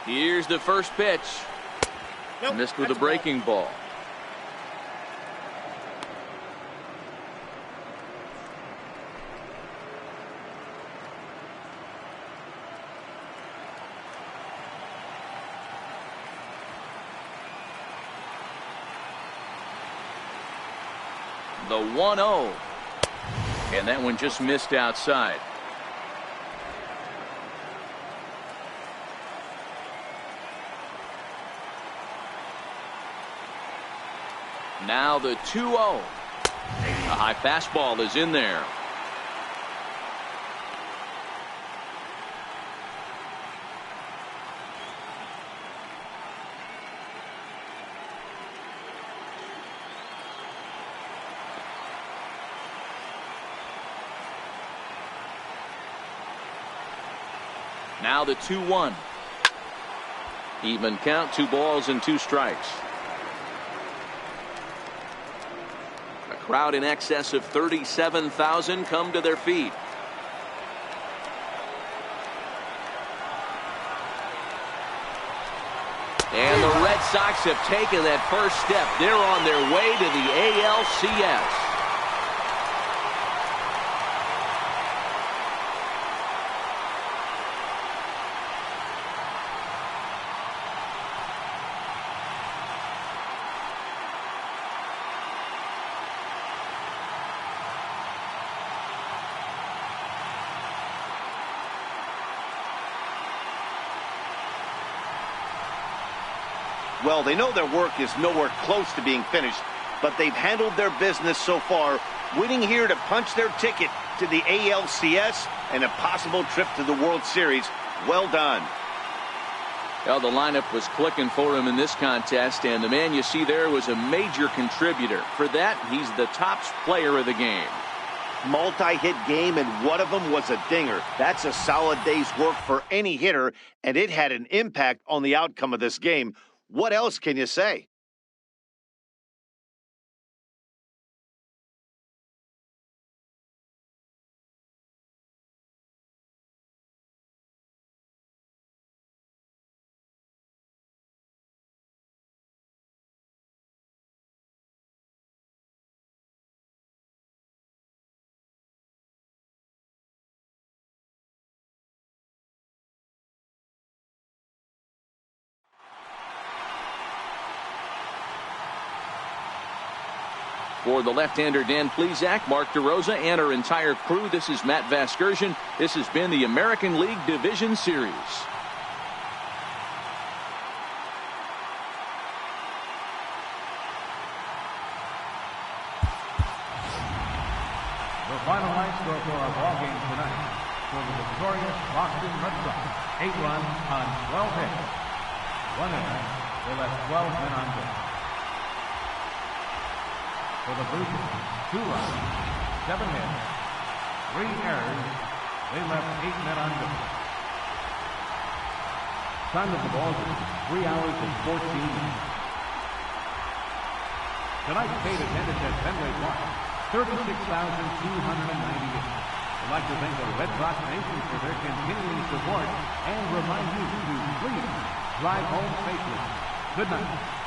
Here's the first pitch. Nope, Missed with a that's breaking ball. The 1-0. And that one just missed outside. Now the 2-0. A high fastball is in there. Now the 2-1. Even count, 2 balls and 2 strikes. Crowd in excess of 37,000 come to their feet. And the Red Sox have taken that first step. They're on their way to the ALCS. Well, they know their work is nowhere close to being finished, but they've handled their business so far, winning here to punch their ticket to the ALCS and a possible trip to the World Series. Well done. Well, the lineup was clicking for him in this contest, and the man you see there was a major contributor. For that, he's the top player of the game. Multi-hit game, and one of them was a dinger. That's a solid day's work for any hitter, and it had an impact on the outcome of this game. What else can you say? For the left-hander Dan Plesac, Mark DeRosa, and our entire crew, this is Matt Vasgersian. This has been the American League Division Series. The final line score for our ball game tonight. For the victorious Boston Red Sox, 8 runs on 12 hits. 1 error. They left 12 men on base. For the Blue Jays, 2 runs, 7 hits, 3 errors. They left 8 men on base. Time of the ball game, 3 hours and 14 minutes. Tonight's paid attendance at Fenway Park, 36,298. I'd like to thank the Red Sox Nation for their continuing support and remind you to please drive home safely. Good night.